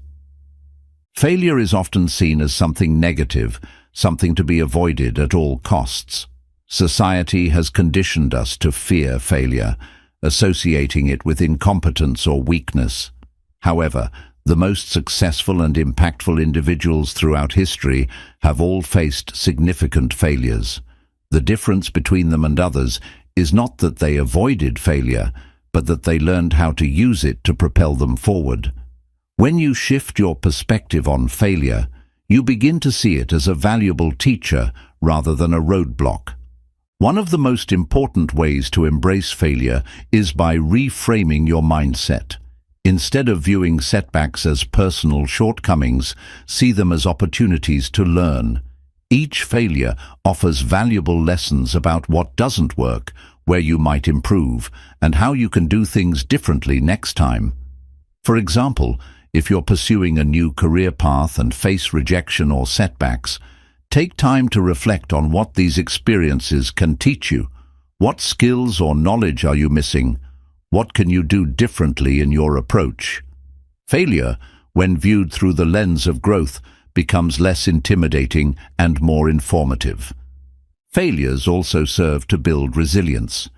Failure is often seen as something negative, something to be avoided at all costs. Society has conditioned us to fear failure, associating it with incompetence or weakness. However, the most successful and impactful individuals throughout history have all faced significant failures. The difference between them and others is not that they avoided failure, but that they learned how to use it to propel them forward. When you shift your perspective on failure, you begin to see it as a valuable teacher rather than a roadblock. One of the most important ways to embrace failure is by reframing your mindset. Instead of viewing setbacks as personal shortcomings, see them as opportunities to learn. Each failure offers valuable lessons about what doesn't work, where you might improve, and how you can do things differently next time. For example, if you're pursuing a new career path and face rejection or setbacks, take time to reflect on what these experiences can teach you. What skills or knowledge are you missing? What can you do differently in your approach? Failure, when viewed through the lens of growth, becomes less intimidating and more informative. Failures also serve to build resilience.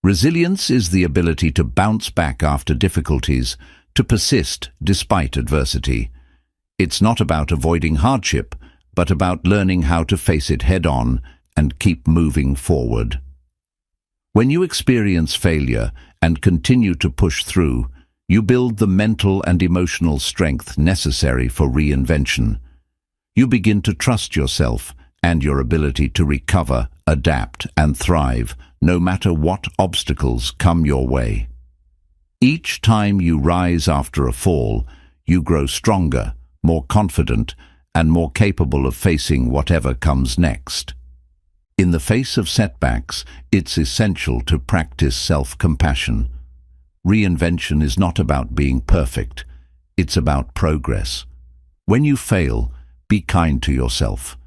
Resilience is the ability to bounce back after difficulties, to persist despite adversity. It's not about avoiding hardship, but about learning how to face it head-on and keep moving forward. When you experience failure and continue to push through, you build the mental and emotional strength necessary for reinvention. You begin to trust yourself and your ability to recover, adapt, and thrive, no matter what obstacles come your way. Each time you rise after a fall, you grow stronger, more confident, and more capable of facing whatever comes next. In the face of setbacks, it's essential to practice self-compassion. Reinvention is not about being perfect. It's about progress. When you fail, be kind to yourself.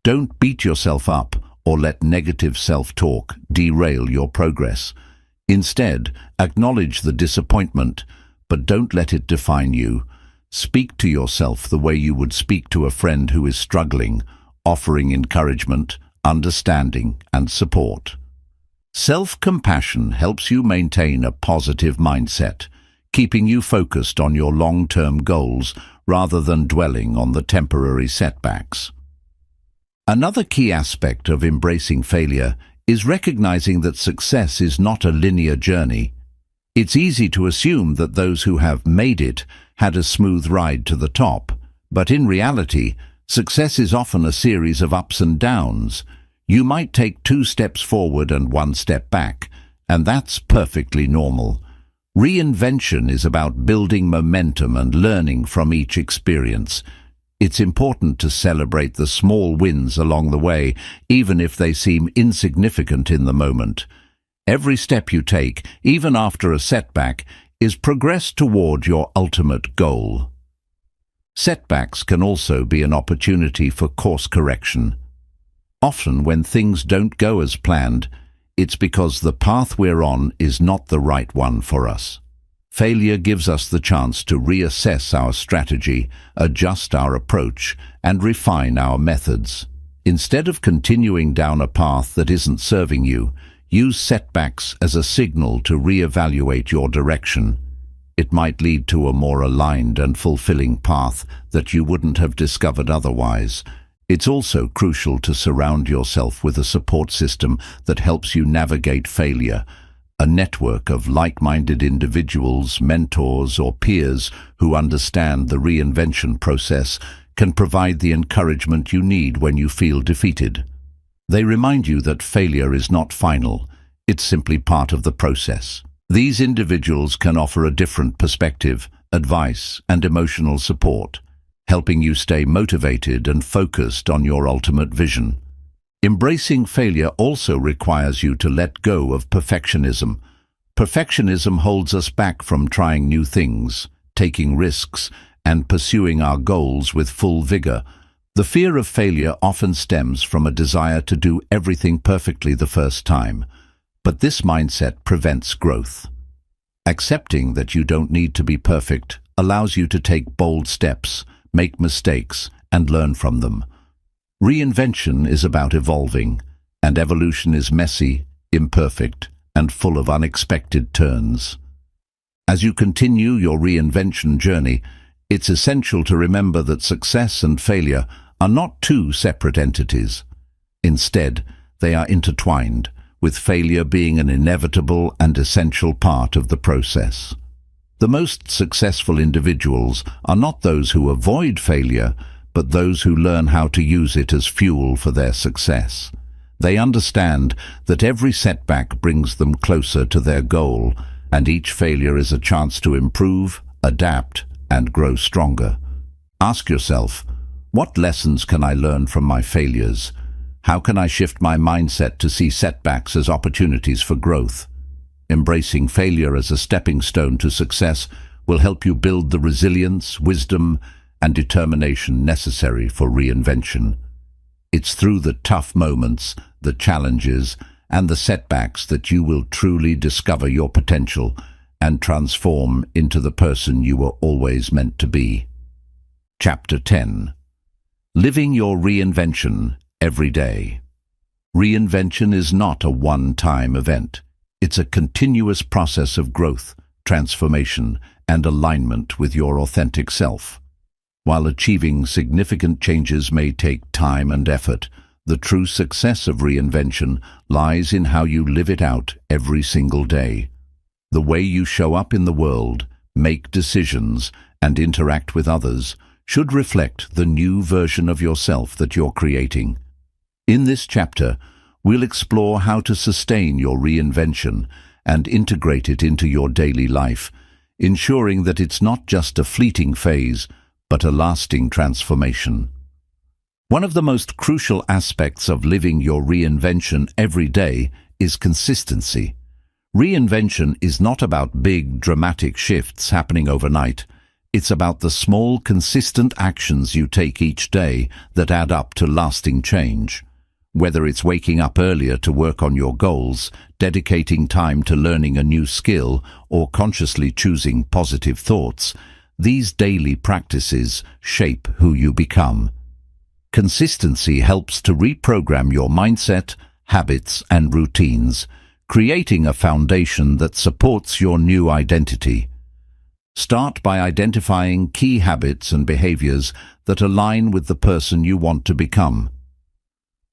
Don't beat yourself up or let negative self-talk derail your progress. Instead, acknowledge the disappointment, but don't let it define you. Speak to yourself the way you would speak to a friend who is struggling, offering encouragement, understanding, and support. Self-compassion helps you maintain a positive mindset, keeping you focused on your long-term goals rather than dwelling on the temporary setbacks. Another key aspect of embracing failure is recognizing that success is not a linear journey. It's easy to assume that those who have made it had a smooth ride to the top, but in reality, success is often a series of ups and downs. You might take 2 steps forward and 1 step back, and that's perfectly normal. Reinvention is about building momentum and learning from each experience. It's important to celebrate the small wins along the way, even if they seem insignificant in the moment. Every step you take, even after a setback, is progress toward your ultimate goal. Setbacks can also be an opportunity for course correction. Often when things don't go as planned, it's because the path we're on is not the right one for us. Failure gives us the chance to reassess our strategy, adjust our approach, and refine our methods. Instead of continuing down a path that isn't serving you, use setbacks as a signal to reevaluate your direction. It might lead to a more aligned and fulfilling path that you wouldn't have discovered otherwise. It's also crucial to surround yourself with a support system that helps you navigate failure. A network of like-minded individuals, mentors, or peers who understand the reinvention process can provide the encouragement you need when you feel defeated. They remind you that failure is not final, it's simply part of the process. These individuals can offer a different perspective, advice, and emotional support, helping you stay motivated and focused on your ultimate vision. Embracing failure also requires you to let go of perfectionism. Perfectionism holds us back from trying new things, taking risks, and pursuing our goals with full vigor. The fear of failure often stems from a desire to do everything perfectly the first time, but this mindset prevents growth. Accepting that you don't need to be perfect allows you to take bold steps, make mistakes, and learn from them. Reinvention is about evolving, and evolution is messy, imperfect, and full of unexpected turns. As you continue your reinvention journey, it's essential to remember that success and failure are not two separate entities. Instead, they are intertwined, with failure being an inevitable and essential part of the process. The most successful individuals are not those who avoid failure, but those who learn how to use it as fuel for their success. They understand that every setback brings them closer to their goal, and each failure is a chance to improve, adapt, and grow stronger. Ask yourself, what lessons can I learn from my failures? How can I shift my mindset to see setbacks as opportunities for growth? Embracing failure as a stepping stone to success will help you build the resilience, wisdom, and determination necessary for reinvention. It's through the tough moments, the challenges, and the setbacks that you will truly discover your potential and transform into the person you were always meant to be. Chapter 10. Living your reinvention every day. Reinvention is not a one-time event. It's a continuous process of growth, transformation, and alignment with your authentic self. While achieving significant changes may take time and effort, the true success of reinvention lies in how you live it out every single day. The way you show up in the world, make decisions, and interact with others should reflect the new version of yourself that you're creating. In this chapter, we'll explore how to sustain your reinvention and integrate it into your daily life, ensuring that it's not just a fleeting phase, but a lasting transformation. One of the most crucial aspects of living your reinvention every day is consistency. Reinvention is not about big, dramatic shifts happening overnight. It's about the small, consistent actions you take each day that add up to lasting change. Whether it's waking up earlier to work on your goals, dedicating time to learning a new skill, or consciously choosing positive thoughts, these daily practices shape who you become. Consistency helps to reprogram your mindset, habits, and routines, creating a foundation that supports your new identity. Start by identifying key habits and behaviors that align with the person you want to become.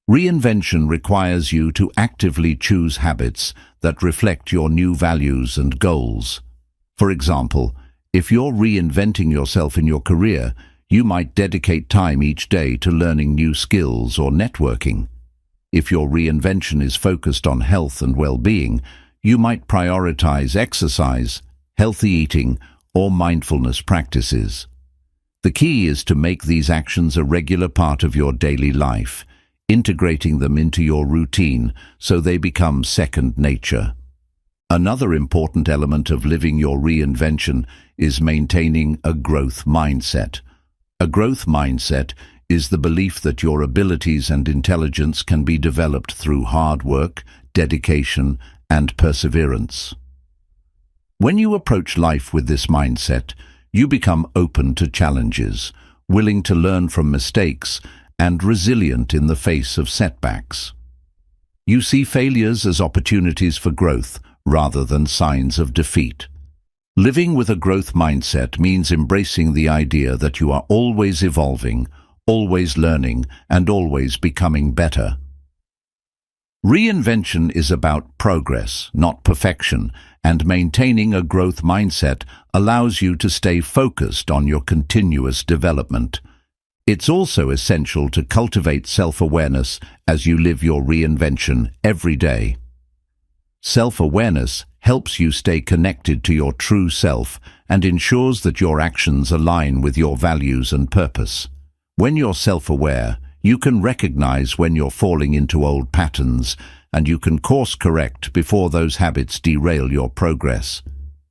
Reinvention requires you to actively choose habits that reflect your new values and goals. For example, if you're reinventing yourself in your career, you might dedicate time each day to learning new skills or networking. If your reinvention is focused on health and well-being, you might prioritize exercise, healthy eating, or mindfulness practices. The key is to make these actions a regular part of your daily life, integrating them into your routine so they become second nature. Another important element of living your reinvention is maintaining a growth mindset. A growth mindset is the belief that your abilities and intelligence can be developed through hard work, dedication, and perseverance. When you approach life with this mindset, you become open to challenges, willing to learn from mistakes, and resilient in the face of setbacks. You see failures as opportunities for growth rather than signs of defeat. Living with a growth mindset means embracing the idea that you are always evolving, always learning and always becoming better. Reinvention is about progress, not perfection, and maintaining a growth mindset allows you to stay focused on your continuous development. It's also essential to cultivate self-awareness as you live your reinvention every day. Self-awareness helps you stay connected to your true self and ensures that your actions align with your values and purpose. When you're self-aware, you can recognize when you're falling into old patterns, and you can course correct before those habits derail your progress.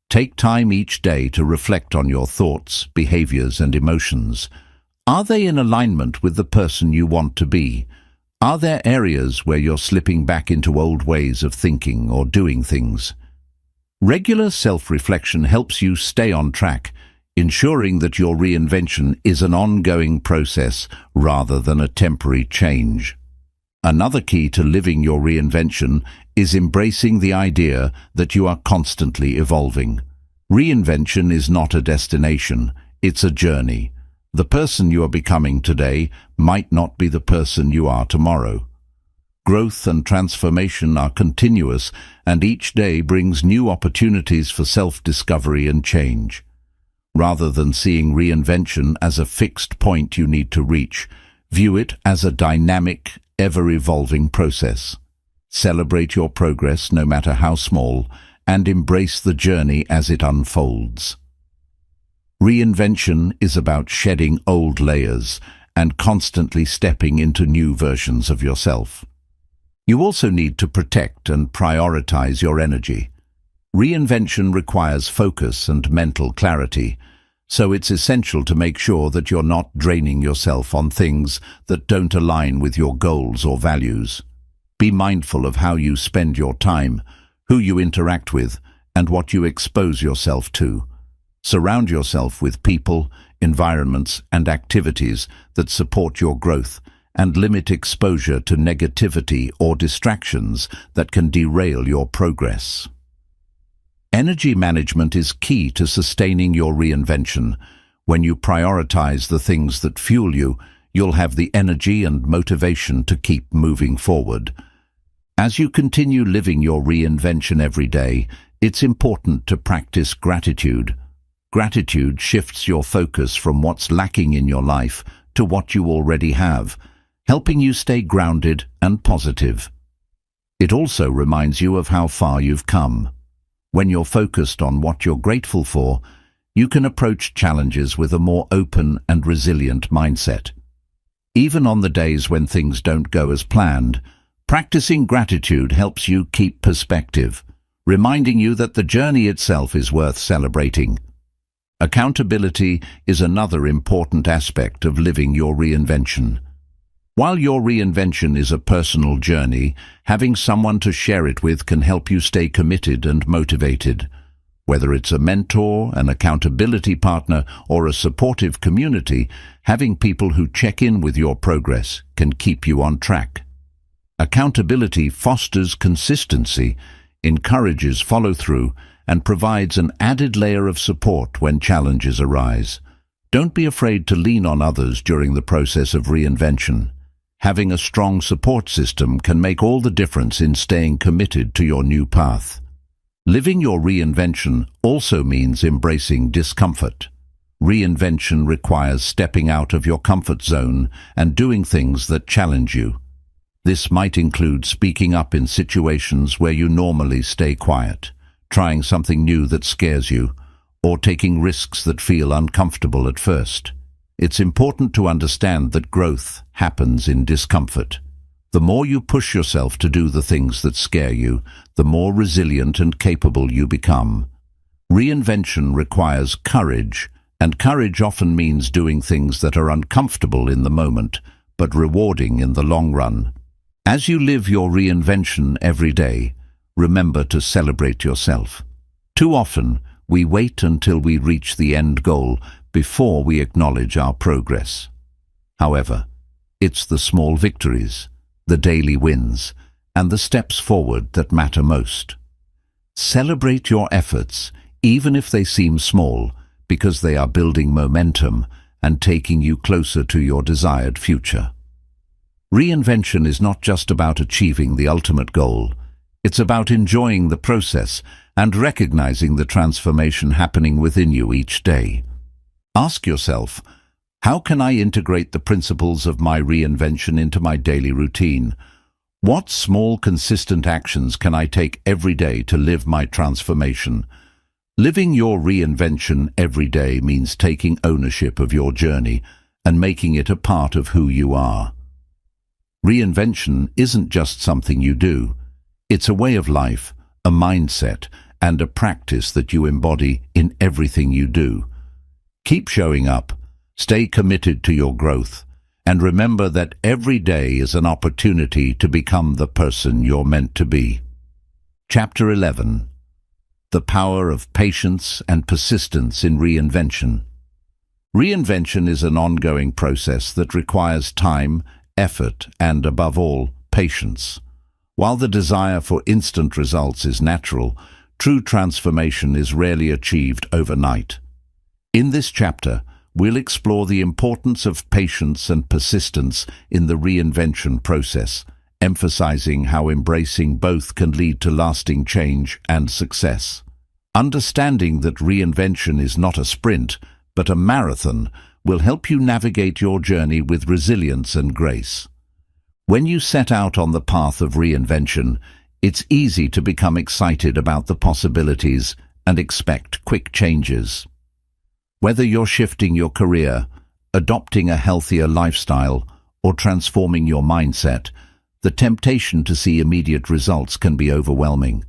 Take time each day to reflect on your thoughts, behaviors, and emotions. Are they in alignment with the person you want to be? Are there areas where you're slipping back into old ways of thinking or doing things? Regular self-reflection helps you stay on track, ensuring that your reinvention is an ongoing process rather than a temporary change. Another key to living your reinvention is embracing the idea that you are constantly evolving. Reinvention is not a destination, it's a journey. The person you are becoming today might not be the person you are tomorrow. Growth and transformation are continuous, and each day brings new opportunities for self-discovery and change. Rather than seeing reinvention as a fixed point you need to reach, view it as a dynamic, ever-evolving process. Celebrate your progress, no matter how small, and embrace the journey as it unfolds. Reinvention is about shedding old layers and constantly stepping into new versions of yourself. You also need to protect and prioritize your energy. Reinvention requires focus and mental clarity, so it's essential to make sure that you're not draining yourself on things that don't align with your goals or values. Be mindful of how you spend your time, who you interact with, and what you expose yourself to. Surround yourself with people, environments, and activities that support your growth, and limit exposure to negativity or distractions that can derail your progress. Energy management is key to sustaining your reinvention. When you prioritize the things that fuel you, you'll have the energy and motivation to keep moving forward. As you continue living your reinvention every day, it's important to practice gratitude. Gratitude shifts your focus from what's lacking in your life to what you already have, helping you stay grounded and positive. It also reminds you of how far you've come. When you're focused on what you're grateful for, you can approach challenges with a more open and resilient mindset. Even on the days when things don't go as planned, practicing gratitude helps you keep perspective, reminding you that the journey itself is worth celebrating. Accountability is another important aspect of living your reinvention. While your reinvention is a personal journey, having someone to share it with can help you stay committed and motivated. Whether it's a mentor, an accountability partner, or a supportive community, having people who check in with your progress can keep you on track. Accountability fosters consistency, encourages follow-through, and provides an added layer of support when challenges arise. Don't be afraid to lean on others during the process of reinvention. Having a strong support system can make all the difference in staying committed to your new path. Living your reinvention also means embracing discomfort. Reinvention requires stepping out of your comfort zone and doing things that challenge you. This might include speaking up in situations where you normally stay quiet, trying something new that scares you, or taking risks that feel uncomfortable at first. It's important to understand that growth happens in discomfort. The more you push yourself to do the things that scare you, the more resilient and capable you become. Reinvention requires courage, and courage often means doing things that are uncomfortable in the moment, but rewarding in the long run. As you live your reinvention every day, remember to celebrate yourself. Too often, we wait until we reach the end goal before we acknowledge our progress. However, it's the small victories, the daily wins, and the steps forward that matter most. Celebrate your efforts, even if they seem small, because they are building momentum and taking you closer to your desired future. Reinvention is not just about achieving the ultimate goal. It's about enjoying the process and recognizing the transformation happening within you each day. Ask yourself, how can I integrate the principles of my reinvention into my daily routine? What small, consistent actions can I take every day to live my transformation? Living your reinvention every day means taking ownership of your journey and making it a part of who you are. Reinvention isn't just something you do. It's a way of life, a mindset, and a practice that you embody in everything you do. Keep showing up, stay committed to your growth, and remember that every day is an opportunity to become the person you're meant to be. Chapter 11. The Power of Patience and Persistence in Reinvention. Reinvention is an ongoing process that requires time, effort, and, above all, patience. While the desire for instant results is natural, true transformation is rarely achieved overnight. In this chapter, we'll explore the importance of patience and persistence in the reinvention process, emphasizing how embracing both can lead to lasting change and success. Understanding that reinvention is not a sprint, but a marathon, will help you navigate your journey with resilience and grace. When you set out on the path of reinvention, it's easy to become excited about the possibilities and expect quick changes. Whether you're shifting your career, adopting a healthier lifestyle, or transforming your mindset, the temptation to see immediate results can be overwhelming.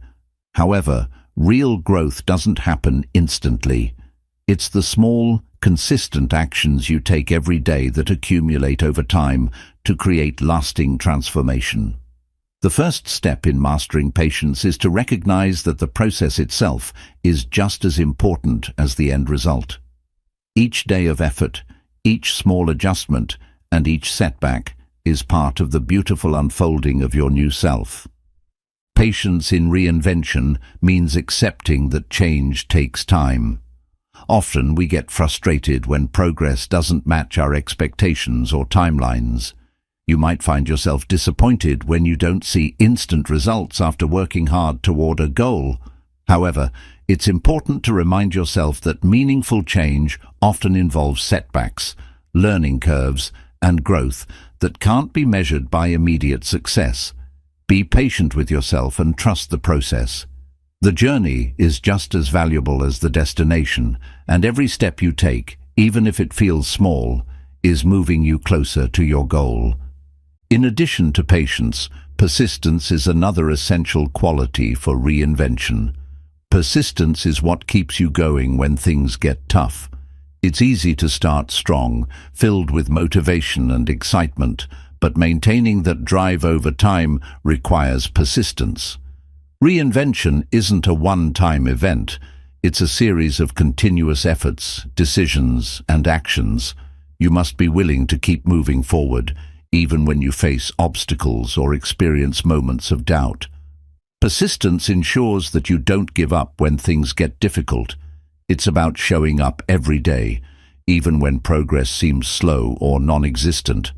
However, real growth doesn't happen instantly. It's the small, consistent actions you take every day that accumulate over time to create lasting transformation. The first step in mastering patience is to recognize that the process itself is just as important as the end result. Each day of effort, each small adjustment, and each setback is part of the beautiful unfolding of your new self. Patience in reinvention means accepting that change takes time. Often we get frustrated when progress doesn't match our expectations or timelines. You might find yourself disappointed when you don't see instant results after working hard toward a goal. However, it's important to remind yourself that meaningful change often involves setbacks, learning curves, and growth that can't be measured by immediate success. Be patient with yourself and trust the process. The journey is just as valuable as the destination, and every step you take, even if it feels small, is moving you closer to your goal. In addition to patience, persistence is another essential quality for reinvention. Persistence is what keeps you going when things get tough. It's easy to start strong, filled with motivation and excitement, but maintaining that drive over time requires persistence. Reinvention isn't a one-time event. It's a series of continuous efforts, decisions, and actions. You must be willing to keep moving forward, even when you face obstacles or experience moments of doubt. Persistence ensures that you don't give up when things get difficult. It's about showing up every day, even when progress seems slow or non-existent.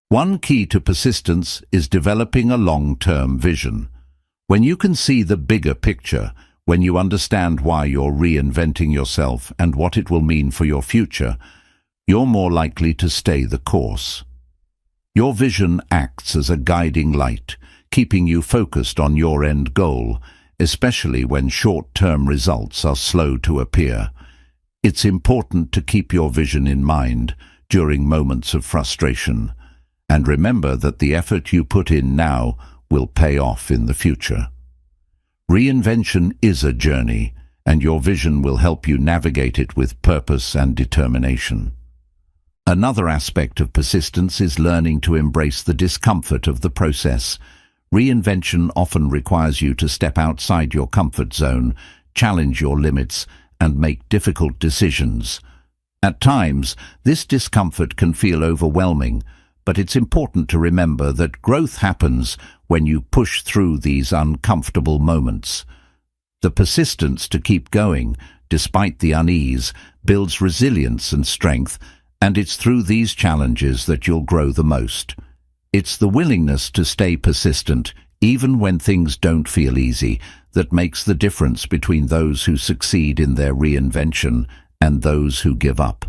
One key to persistence is developing a long-term vision. When you can see the bigger picture, when you understand why you're reinventing yourself and what it will mean for your future, you're more likely to stay the course. Your vision acts as a guiding light, keeping you focused on your end goal, especially when short-term results are slow to appear. It's important to keep your vision in mind during moments of frustration, and remember that the effort you put in now will pay off in the future. Reinvention is a journey, and your vision will help you navigate it with purpose and determination. Another aspect of persistence is learning to embrace the discomfort of the process. Reinvention often requires you to step outside your comfort zone, challenge your limits, and make difficult decisions. At times, this discomfort can feel overwhelming, but it's important to remember that growth happens when you push through these uncomfortable moments. The persistence to keep going, despite the unease, builds resilience and strength, And it's through these challenges that you'll grow the most. It's the willingness to stay persistent, even when things don't feel easy, that makes the difference between those who succeed in their reinvention and those who give up.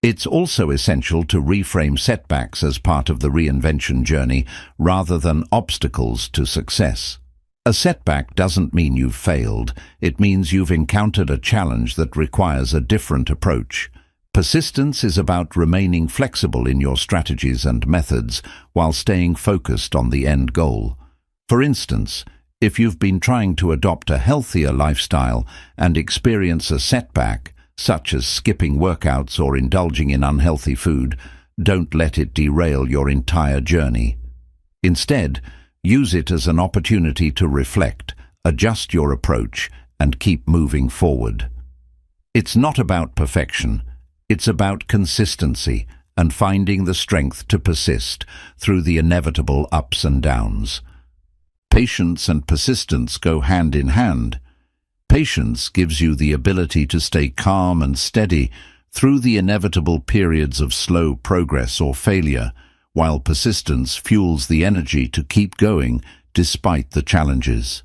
It's also essential to reframe setbacks as part of the reinvention journey rather than obstacles to success. A setback doesn't mean you've failed. It means you've encountered a challenge that requires a different approach. Persistence is about remaining flexible in your strategies and methods while staying focused on the end goal. For instance, if you've been trying to adopt a healthier lifestyle and experience a setback, such as skipping workouts or indulging in unhealthy food, don't let it derail your entire journey. Instead, use it as an opportunity to reflect, adjust your approach, and keep moving forward. It's not about perfection. It's about consistency and finding the strength to persist through the inevitable ups and downs. Patience and persistence go hand in hand. Patience gives you the ability to stay calm and steady through the inevitable periods of slow progress or failure, while persistence fuels the energy to keep going despite the challenges.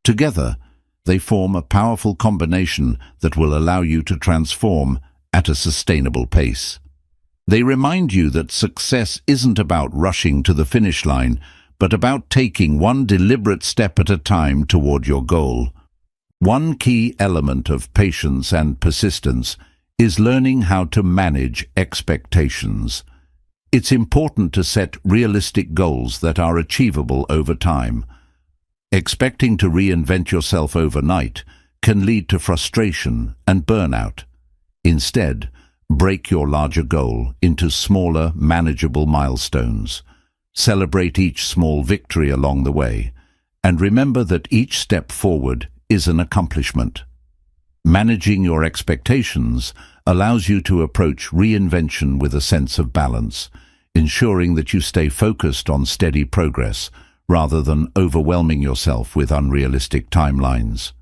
Together, they form a powerful combination that will allow you to transform at a sustainable pace. They remind you that success isn't about rushing to the finish line, but about taking one deliberate step at a time toward your goal. One key element of patience and persistence is learning how to manage expectations. It's important to set realistic goals that are achievable over time. Expecting to reinvent yourself overnight can lead to frustration and burnout. Instead, break your larger goal into smaller, manageable milestones. Celebrate each small victory along the way, and remember that each step forward is an accomplishment. Managing your expectations allows you to approach reinvention with a sense of balance, ensuring that you stay focused on steady progress rather than overwhelming yourself with unrealistic timelines.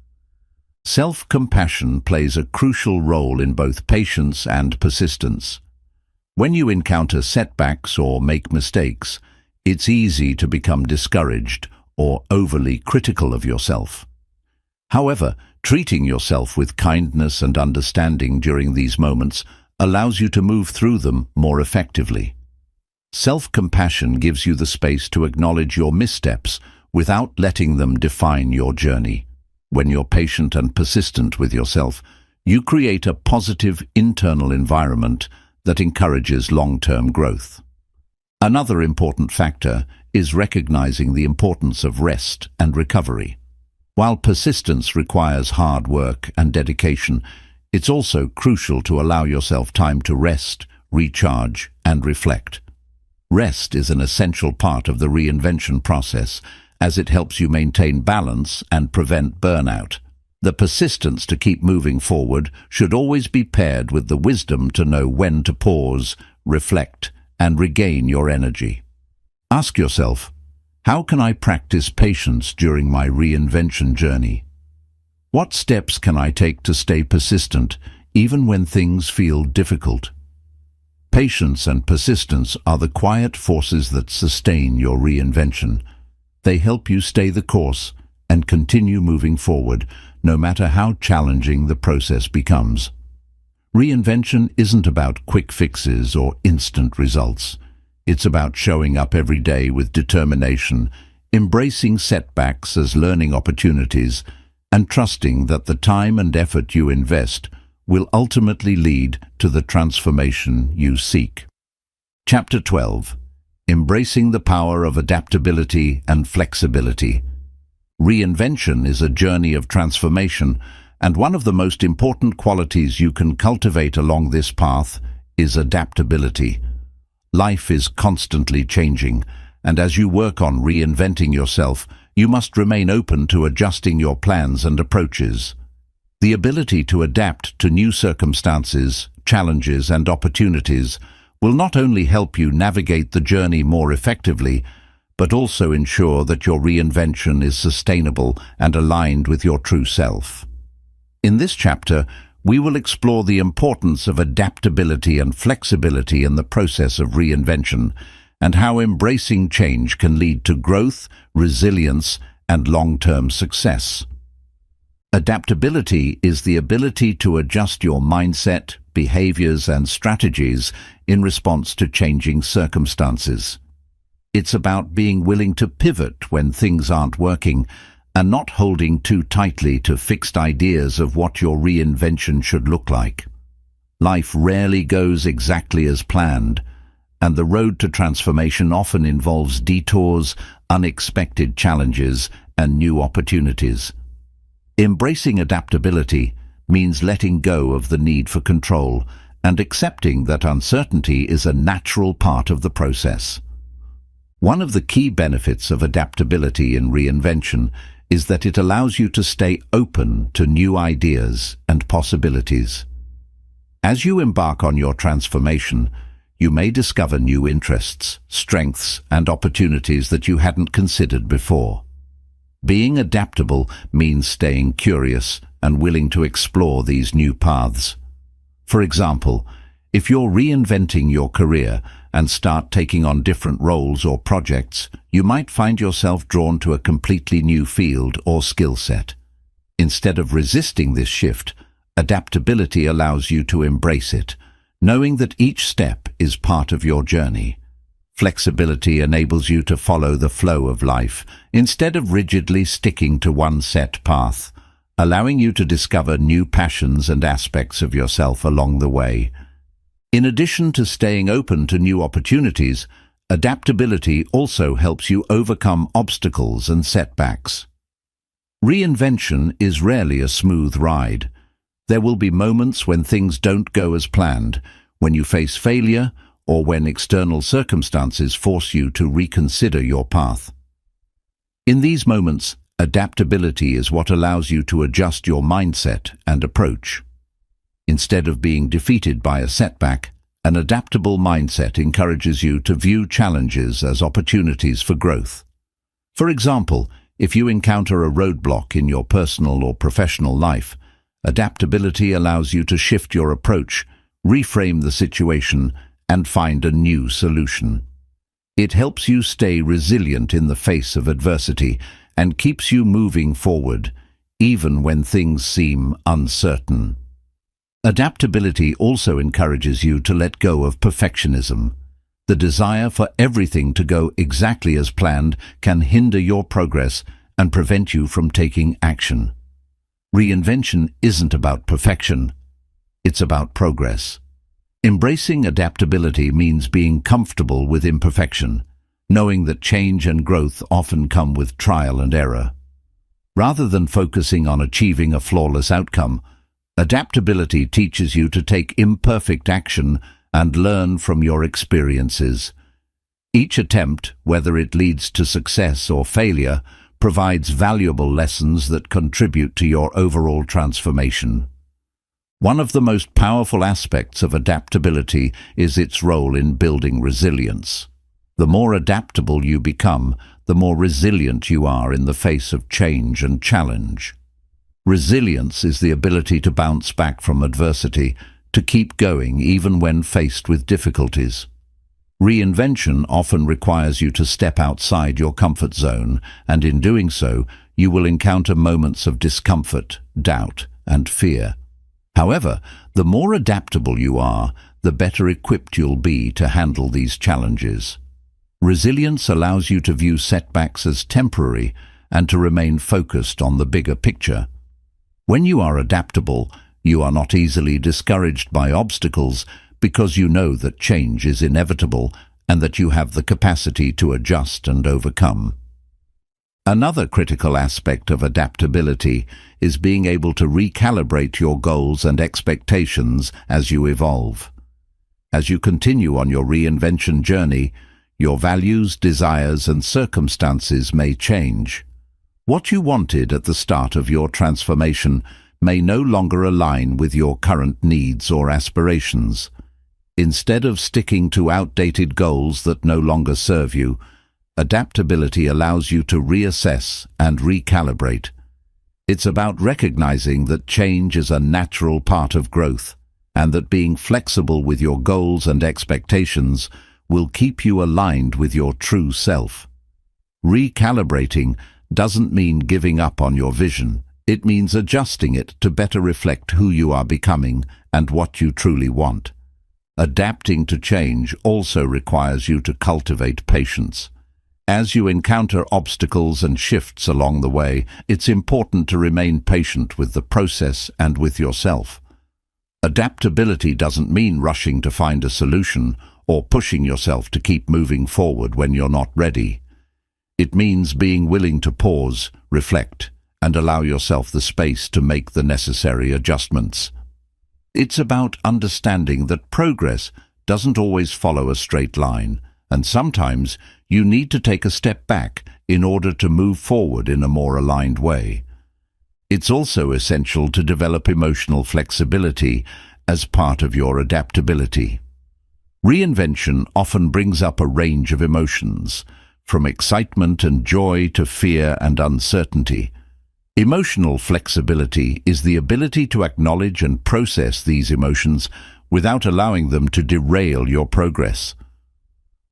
Self-compassion plays a crucial role in both patience and persistence. When you encounter setbacks or make mistakes, it's easy to become discouraged or overly critical of yourself. However, treating yourself with kindness and understanding during these moments allows you to move through them more effectively. Self-compassion gives you the space to acknowledge your missteps without letting them define your journey. When you're patient and persistent with yourself, you create a positive internal environment that encourages long-term growth. Another important factor is recognizing the importance of rest and recovery. While persistence requires hard work and dedication, it's also crucial to allow yourself time to rest, recharge, and reflect. Rest is an essential part of the reinvention process, as it helps you maintain balance and prevent burnout. The persistence to keep moving forward should always be paired with the wisdom to know when to pause, reflect, and regain your energy. Ask yourself, how can I practice patience during my reinvention journey? What steps can I take to stay persistent, even when things feel difficult? Patience and persistence are the quiet forces that sustain your reinvention. They help you stay the course and continue moving forward, no matter how challenging the process becomes. Reinvention isn't about quick fixes or instant results. It's about showing up every day with determination, embracing setbacks as learning opportunities, and trusting that the time and effort you invest will ultimately lead to the transformation you seek. Chapter 12. Embracing the power of adaptability and flexibility. Reinvention is a journey of transformation, and one of the most important qualities you can cultivate along this path is adaptability. Life is constantly changing, and as you work on reinventing yourself, you must remain open to adjusting your plans and approaches. The ability to adapt to new circumstances, challenges, and opportunities will not only help you navigate the journey more effectively, but also ensure that your reinvention is sustainable and aligned with your true self. In this chapter, we will explore the importance of adaptability and flexibility in the process of reinvention, and how embracing change can lead to growth, resilience, and long-term success. Adaptability is the ability to adjust your mindset, behaviors, and strategies in response to changing circumstances. It's about being willing to pivot when things aren't working and not holding too tightly to fixed ideas of what your reinvention should look like. Life rarely goes exactly as planned, and the road to transformation often involves detours, unexpected challenges, and new opportunities. Embracing adaptability means letting go of the need for control and accepting that uncertainty is a natural part of the process. One of the key benefits of adaptability in reinvention is that it allows you to stay open to new ideas and possibilities. As you embark on your transformation, you may discover new interests, strengths, and opportunities that you hadn't considered before. Being adaptable means staying curious and willing to explore these new paths. For example, if you're reinventing your career and start taking on different roles or projects, you might find yourself drawn to a completely new field or skill set. Instead of resisting this shift, adaptability allows you to embrace it, knowing that each step is part of your journey. Flexibility enables you to follow the flow of life, instead of rigidly sticking to one set path, allowing you to discover new passions and aspects of yourself along the way. In addition to staying open to new opportunities, adaptability also helps you overcome obstacles and setbacks. Reinvention is rarely a smooth ride. There will be moments when things don't go as planned, when you face failure, or when external circumstances force you to reconsider your path. In these moments, adaptability is what allows you to adjust your mindset and approach. Instead of being defeated by a setback, an adaptable mindset encourages you to view challenges as opportunities for growth. For example, if you encounter a roadblock in your personal or professional life, adaptability allows you to shift your approach, reframe the situation, and find a new solution. It helps you stay resilient in the face of adversity and keeps you moving forward, even when things seem uncertain. Adaptability also encourages you to let go of perfectionism. The desire for everything to go exactly as planned can hinder your progress and prevent you from taking action. Reinvention isn't about perfection, it's about progress. Embracing adaptability means being comfortable with imperfection, knowing that change and growth often come with trial and error. Rather than focusing on achieving a flawless outcome, adaptability teaches you to take imperfect action and learn from your experiences. Each attempt, whether it leads to success or failure, provides valuable lessons that contribute to your overall transformation. One of the most powerful aspects of adaptability is its role in building resilience. The more adaptable you become, the more resilient you are in the face of change and challenge. Resilience is the ability to bounce back from adversity, to keep going even when faced with difficulties. Reinvention often requires you to step outside your comfort zone, and in doing so, you will encounter moments of discomfort, doubt, and fear. However, the more adaptable you are, the better equipped you'll be to handle these challenges. Resilience allows you to view setbacks as temporary and to remain focused on the bigger picture. When you are adaptable, you are not easily discouraged by obstacles because you know that change is inevitable and that you have the capacity to adjust and overcome. Another critical aspect of adaptability is being able to recalibrate your goals and expectations as you evolve. As you continue on your reinvention journey, your values, desires, and circumstances may change. What you wanted at the start of your transformation may no longer align with your current needs or aspirations. Instead of sticking to outdated goals that no longer serve you, adaptability allows you to reassess and recalibrate. It's about recognizing that change is a natural part of growth, and that being flexible with your goals and expectations will keep you aligned with your true self. Recalibrating doesn't mean giving up on your vision. It means adjusting it to better reflect who you are becoming and what you truly want. Adapting to change also requires you to cultivate patience. As you encounter obstacles and shifts along the way, it's important to remain patient with the process and with yourself. Adaptability doesn't mean rushing to find a solution or pushing yourself to keep moving forward when you're not ready. It means being willing to pause, reflect, and allow yourself the space to make the necessary adjustments. It's about understanding that progress doesn't always follow a straight line, and sometimes you need to take a step back in order to move forward in a more aligned way. It's also essential to develop emotional flexibility as part of your adaptability. Reinvention often brings up a range of emotions, from excitement and joy to fear and uncertainty. Emotional flexibility is the ability to acknowledge and process these emotions without allowing them to derail your progress.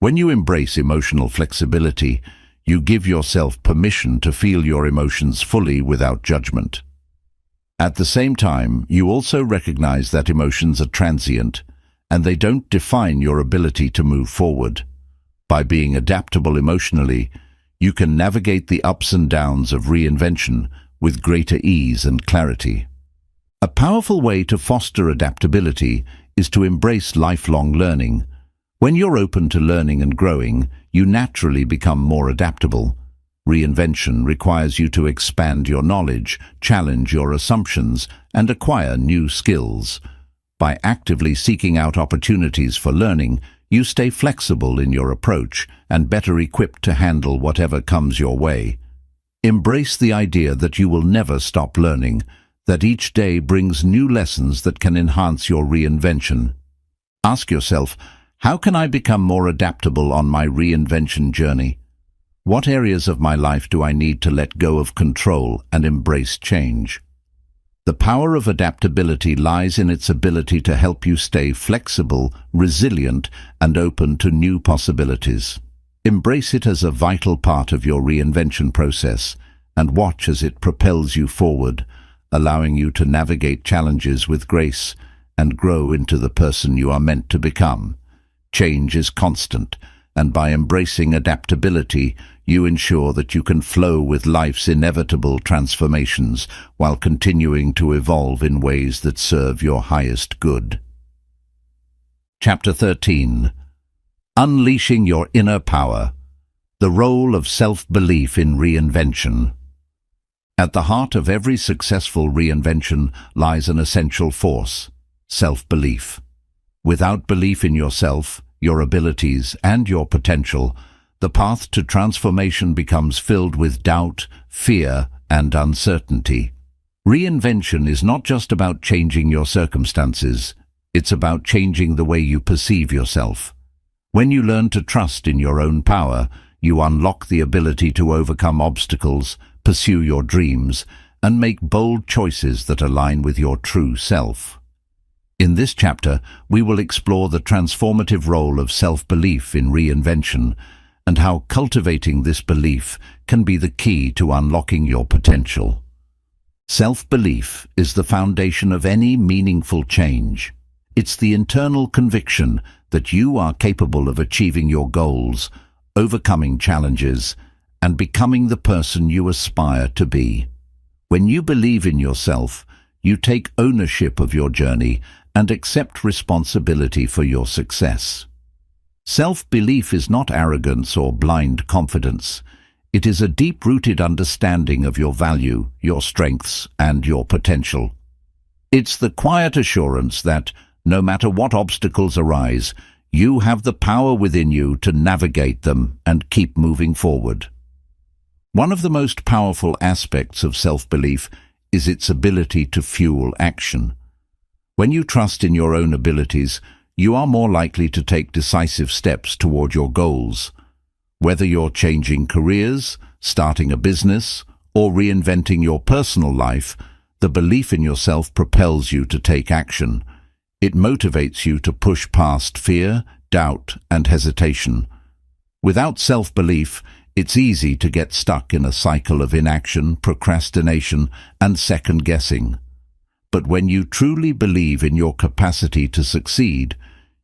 When you embrace emotional flexibility, you give yourself permission to feel your emotions fully without judgment. At the same time, you also recognize that emotions are transient, and they don't define your ability to move forward. By being adaptable emotionally, you can navigate the ups and downs of reinvention with greater ease and clarity. A powerful way to foster adaptability is to embrace lifelong learning. When you're open to learning and growing, you naturally become more adaptable. Reinvention requires you to expand your knowledge, challenge your assumptions, and acquire new skills. By actively seeking out opportunities for learning, you stay flexible in your approach and better equipped to handle whatever comes your way. Embrace the idea that you will never stop learning, that each day brings new lessons that can enhance your reinvention. Ask yourself, how can I become more adaptable on my reinvention journey? What areas of my life do I need to let go of control and embrace change? The power of adaptability lies in its ability to help you stay flexible, resilient, and open to new possibilities. Embrace it as a vital part of your reinvention process and watch as it propels you forward, allowing you to navigate challenges with grace and grow into the person you are meant to become. Change is constant, and by embracing adaptability, you ensure that you can flow with life's inevitable transformations while continuing to evolve in ways that serve your highest good. Chapter 13. Unleashing Your Inner Power. The Role of Self-Belief in Reinvention. At the heart of every successful reinvention lies an essential force: self-belief. Without belief in yourself, your abilities, and your potential, the path to transformation becomes filled with doubt, fear, and uncertainty. Reinvention is not just about changing your circumstances, it's about changing the way you perceive yourself. When you learn to trust in your own power, you unlock the ability to overcome obstacles, pursue your dreams, and make bold choices that align with your true self. In this chapter, we will explore the transformative role of self-belief in reinvention and how cultivating this belief can be the key to unlocking your potential. Self-belief is the foundation of any meaningful change. It's the internal conviction that you are capable of achieving your goals, overcoming challenges, and becoming the person you aspire to be. When you believe in yourself, you take ownership of your journey and accept responsibility for your success. Self-belief is not arrogance or blind confidence. It is a deep-rooted understanding of your value, your strengths, and your potential. It's the quiet assurance that, no matter what obstacles arise, you have the power within you to navigate them and keep moving forward. One of the most powerful aspects of self-belief is its ability to fuel action. When you trust in your own abilities, you are more likely to take decisive steps toward your goals. Whether you're changing careers, starting a business, or reinventing your personal life, the belief in yourself propels you to take action. It motivates you to push past fear, doubt, and hesitation. Without self-belief, it's easy to get stuck in a cycle of inaction, procrastination, and second-guessing. But when you truly believe in your capacity to succeed,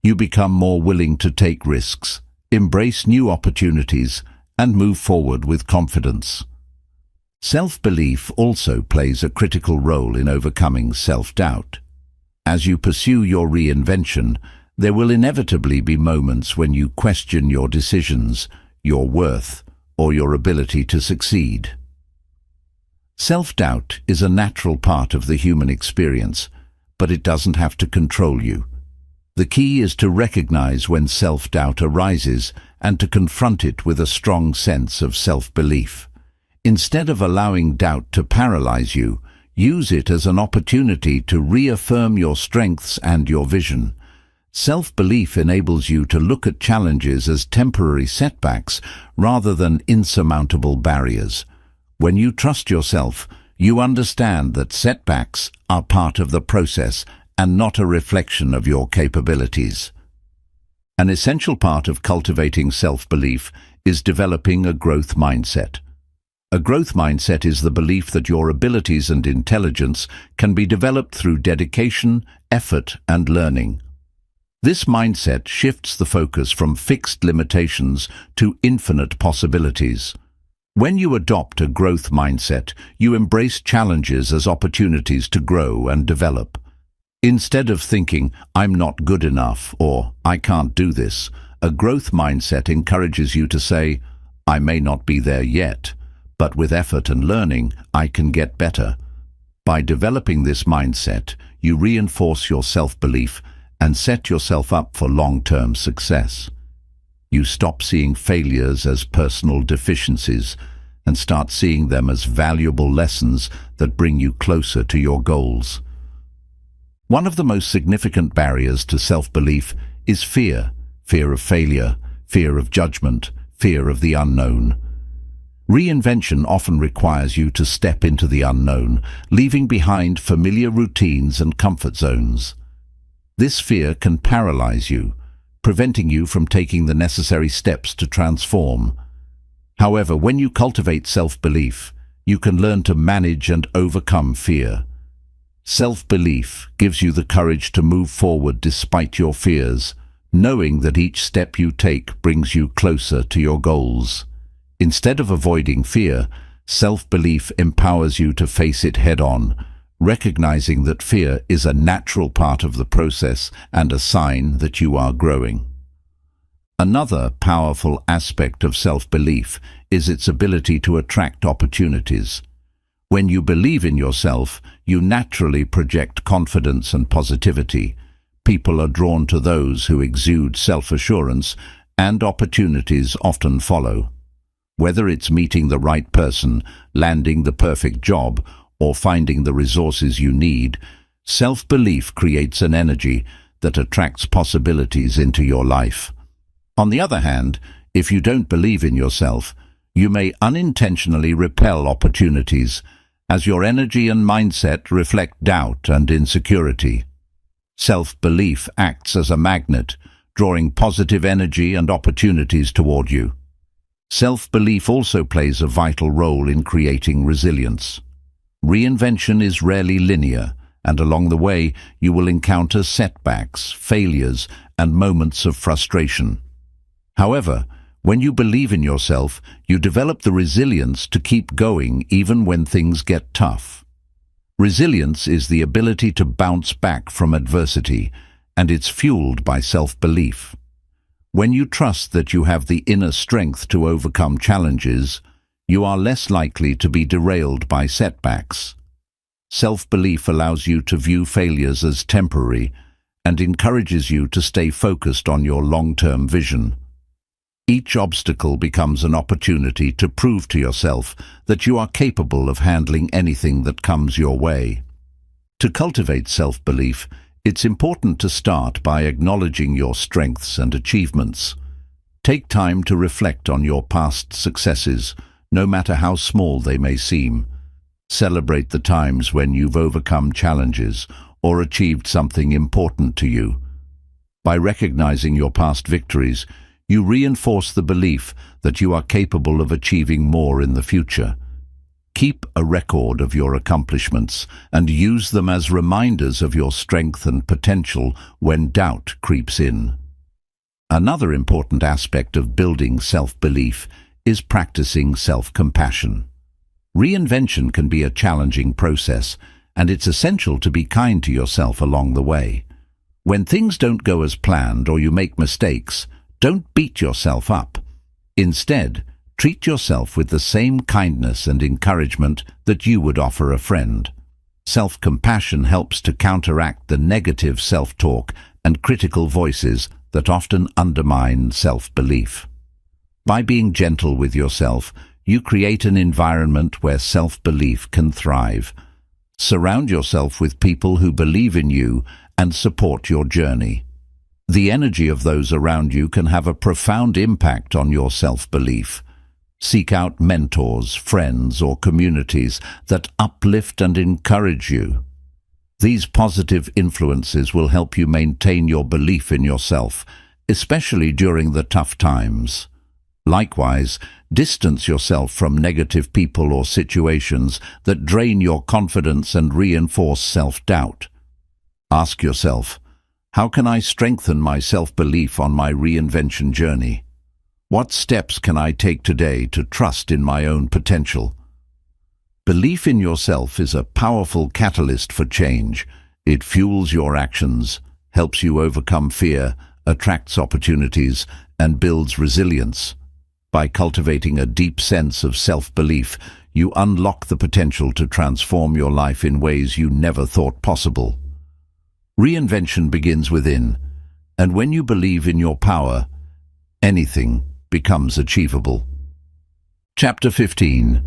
you become more willing to take risks, embrace new opportunities, and move forward with confidence. Self-belief also plays a critical role in overcoming self-doubt. As you pursue your reinvention, there will inevitably be moments when you question your decisions, your worth, or your ability to succeed. Self-doubt is a natural part of the human experience, but it doesn't have to control you. The key is to recognize when self-doubt arises and to confront it with a strong sense of self-belief. Instead of allowing doubt to paralyze you, use it as an opportunity to reaffirm your strengths and your vision. Self-belief enables you to look at challenges as temporary setbacks rather than insurmountable barriers. When you trust yourself, you understand that setbacks are part of the process and not a reflection of your capabilities. An essential part of cultivating self-belief is developing a growth mindset. A growth mindset is the belief that your abilities and intelligence can be developed through dedication, effort, and learning. This mindset shifts the focus from fixed limitations to infinite possibilities. When you adopt a growth mindset, you embrace challenges as opportunities to grow and develop. Instead of thinking, "I'm not good enough," or "I can't do this," a growth mindset encourages you to say, "I may not be there yet, but with effort and learning, I can get better." By developing this mindset, you reinforce your self-belief and set yourself up for long-term success. You stop seeing failures as personal deficiencies and start seeing them as valuable lessons that bring you closer to your goals. One of the most significant barriers to self-belief is fear. Fear of failure, fear of judgment, fear of the unknown. Reinvention often requires you to step into the unknown, leaving behind familiar routines and comfort zones. This fear can paralyze you, preventing you from taking the necessary steps to transform. However, when you cultivate self-belief, you can learn to manage and overcome fear. Self-belief gives you the courage to move forward despite your fears, knowing that each step you take brings you closer to your goals. Instead of avoiding fear, self-belief empowers you to face it head-on, recognizing that fear is a natural part of the process and a sign that you are growing. Another powerful aspect of self-belief is its ability to attract opportunities. When you believe in yourself, you naturally project confidence and positivity. People are drawn to those who exude self-assurance, and opportunities often follow. Whether it's meeting the right person, landing the perfect job, or finding the resources you need, self-belief creates an energy that attracts possibilities into your life. On the other hand, if you don't believe in yourself, you may unintentionally repel opportunities, as your energy and mindset reflect doubt and insecurity. Self-belief acts as a magnet, drawing positive energy and opportunities toward you. Self-belief also plays a vital role in creating resilience. Reinvention is rarely linear, and along the way you will encounter setbacks, failures, and moments of frustration. However, when you believe in yourself, you develop the resilience to keep going even when things get tough. Resilience is the ability to bounce back from adversity, and it's fueled by self-belief. When you trust that you have the inner strength to overcome challenges, you are less likely to be derailed by setbacks. Self-belief allows you to view failures as temporary and encourages you to stay focused on your long-term vision. Each obstacle becomes an opportunity to prove to yourself that you are capable of handling anything that comes your way. To cultivate self-belief, it's important to start by acknowledging your strengths and achievements. Take time to reflect on your past successes, no matter how small they may seem. Celebrate the times when you've overcome challenges or achieved something important to you. By recognizing your past victories, you reinforce the belief that you are capable of achieving more in the future. Keep a record of your accomplishments and use them as reminders of your strength and potential when doubt creeps in. Another important aspect of building self-belief is practicing self-compassion. Reinvention can be a challenging process, and it's essential to be kind to yourself along the way. When things don't go as planned or you make mistakes, don't beat yourself up. Instead, treat yourself with the same kindness and encouragement that you would offer a friend. Self-compassion helps to counteract the negative self-talk and critical voices that often undermine self-belief. By being gentle with yourself, you create an environment where self-belief can thrive. Surround yourself with people who believe in you and support your journey. The energy of those around you can have a profound impact on your self-belief. Seek out mentors, friends, or communities that uplift and encourage you. These positive influences will help you maintain your belief in yourself, especially during the tough times. Likewise, distance yourself from negative people or situations that drain your confidence and reinforce self-doubt. Ask yourself, how can I strengthen my self-belief on my reinvention journey? What steps can I take today to trust in my own potential? Belief in yourself is a powerful catalyst for change. It fuels your actions, helps you overcome fear, attracts opportunities, and builds resilience. By cultivating a deep sense of self-belief, you unlock the potential to transform your life in ways you never thought possible. Reinvention begins within, and when you believe in your power, anything becomes achievable. Chapter 15.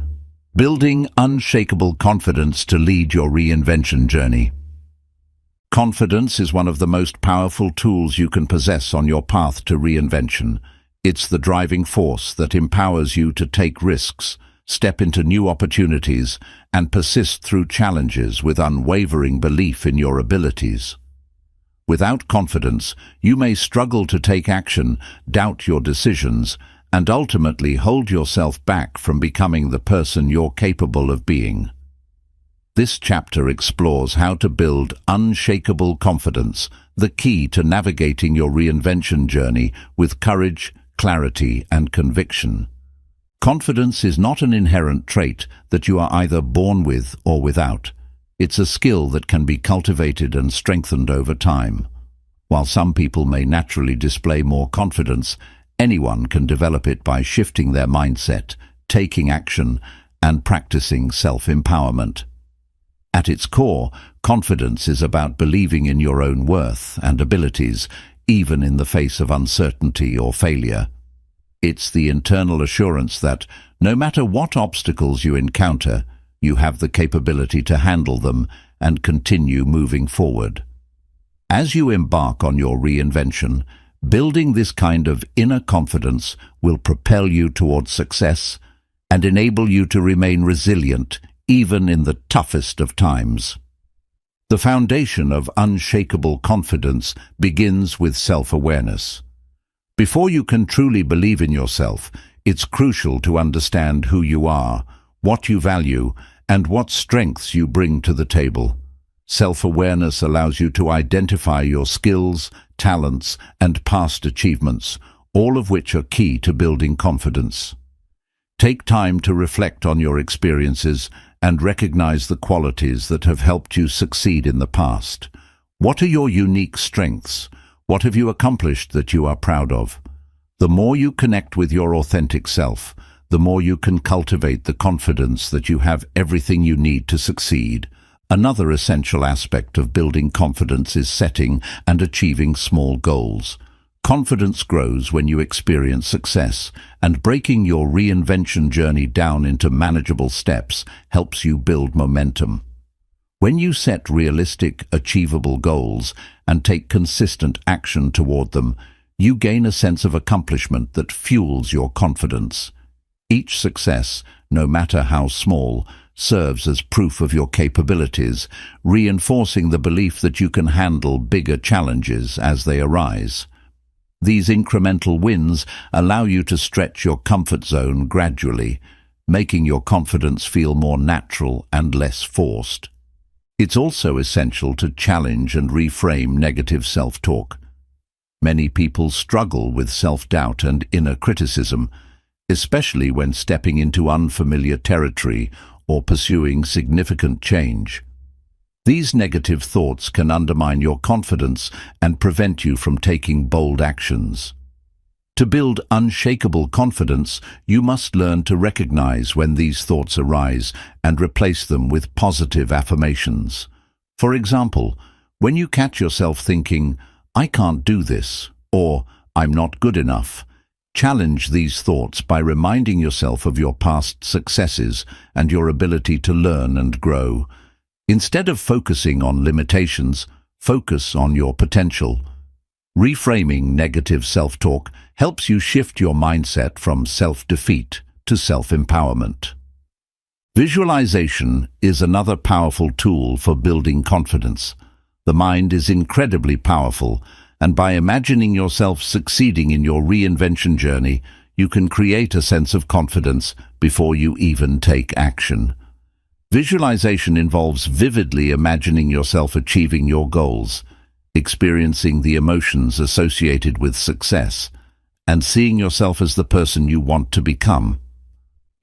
Building unshakable confidence to lead your reinvention journey. Confidence is one of the most powerful tools you can possess on your path to reinvention. It's the driving force that empowers you to take risks, step into new opportunities, and persist through challenges with unwavering belief in your abilities. Without confidence, you may struggle to take action, doubt your decisions, and ultimately hold yourself back from becoming the person you're capable of being. This chapter explores how to build unshakable confidence, the key to navigating your reinvention journey with courage, clarity, and conviction. Confidence is not an inherent trait that you are either born with or without. It's a skill that can be cultivated and strengthened over time. While some people may naturally display more confidence, anyone can develop it by shifting their mindset, taking action, and practicing self-empowerment. At its core, confidence is about believing in your own worth and abilities, even in the face of uncertainty or failure. It's the internal assurance that, no matter what obstacles you encounter, you have the capability to handle them and continue moving forward. As you embark on your reinvention, building this kind of inner confidence will propel you towards success and enable you to remain resilient even in the toughest of times. The foundation of unshakable confidence begins with self-awareness. Before you can truly believe in yourself, it's crucial to understand who you are, what you value, and what strengths you bring to the table. Self-awareness allows you to identify your skills, talents, and past achievements, all of which are key to building confidence. Take time to reflect on your experiences and recognize the qualities that have helped you succeed in the past. What are your unique strengths? What have you accomplished that you are proud of? The more you connect with your authentic self, the more you can cultivate the confidence that you have everything you need to succeed. Another essential aspect of building confidence is setting and achieving small goals. Confidence grows when you experience success, and breaking your reinvention journey down into manageable steps helps you build momentum. When you set realistic, achievable goals and take consistent action toward them, you gain a sense of accomplishment that fuels your confidence. Each success, no matter how small, serves as proof of your capabilities, reinforcing the belief that you can handle bigger challenges as they arise. These incremental wins allow you to stretch your comfort zone gradually, making your confidence feel more natural and less forced. It's also essential to challenge and reframe negative self-talk. Many people struggle with self-doubt and inner criticism, especially when stepping into unfamiliar territory or pursuing significant change. These negative thoughts can undermine your confidence and prevent you from taking bold actions. To build unshakable confidence, you must learn to recognize when these thoughts arise and replace them with positive affirmations. For example, when you catch yourself thinking, "I can't do this," or "I'm not good enough," challenge these thoughts by reminding yourself of your past successes and your ability to learn and grow. Instead of focusing on limitations, focus on your potential. Reframing negative self-talk helps you shift your mindset from self-defeat to self-empowerment. Visualization is another powerful tool for building confidence. The mind is incredibly powerful, and by imagining yourself succeeding in your reinvention journey, you can create a sense of confidence before you even take action. Visualization involves vividly imagining yourself achieving your goals, experiencing the emotions associated with success, and seeing yourself as the person you want to become.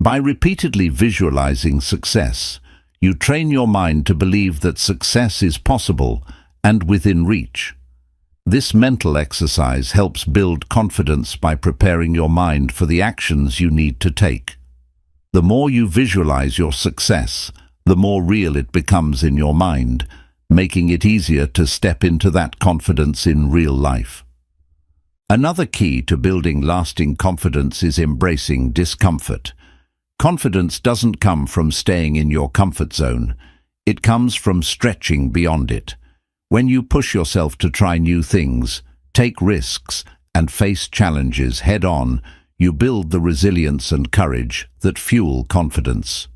By repeatedly visualizing success, you train your mind to believe that success is possible and within reach. This mental exercise helps build confidence by preparing your mind for the actions you need to take. The more you visualize your success, the more real it becomes in your mind, making it easier to step into that confidence in real life. Another key to building lasting confidence is embracing discomfort. Confidence doesn't come from staying in your comfort zone. It comes from stretching beyond it. When you push yourself to try new things, take risks, and face challenges head-on, you build the resilience and courage that fuel confidence.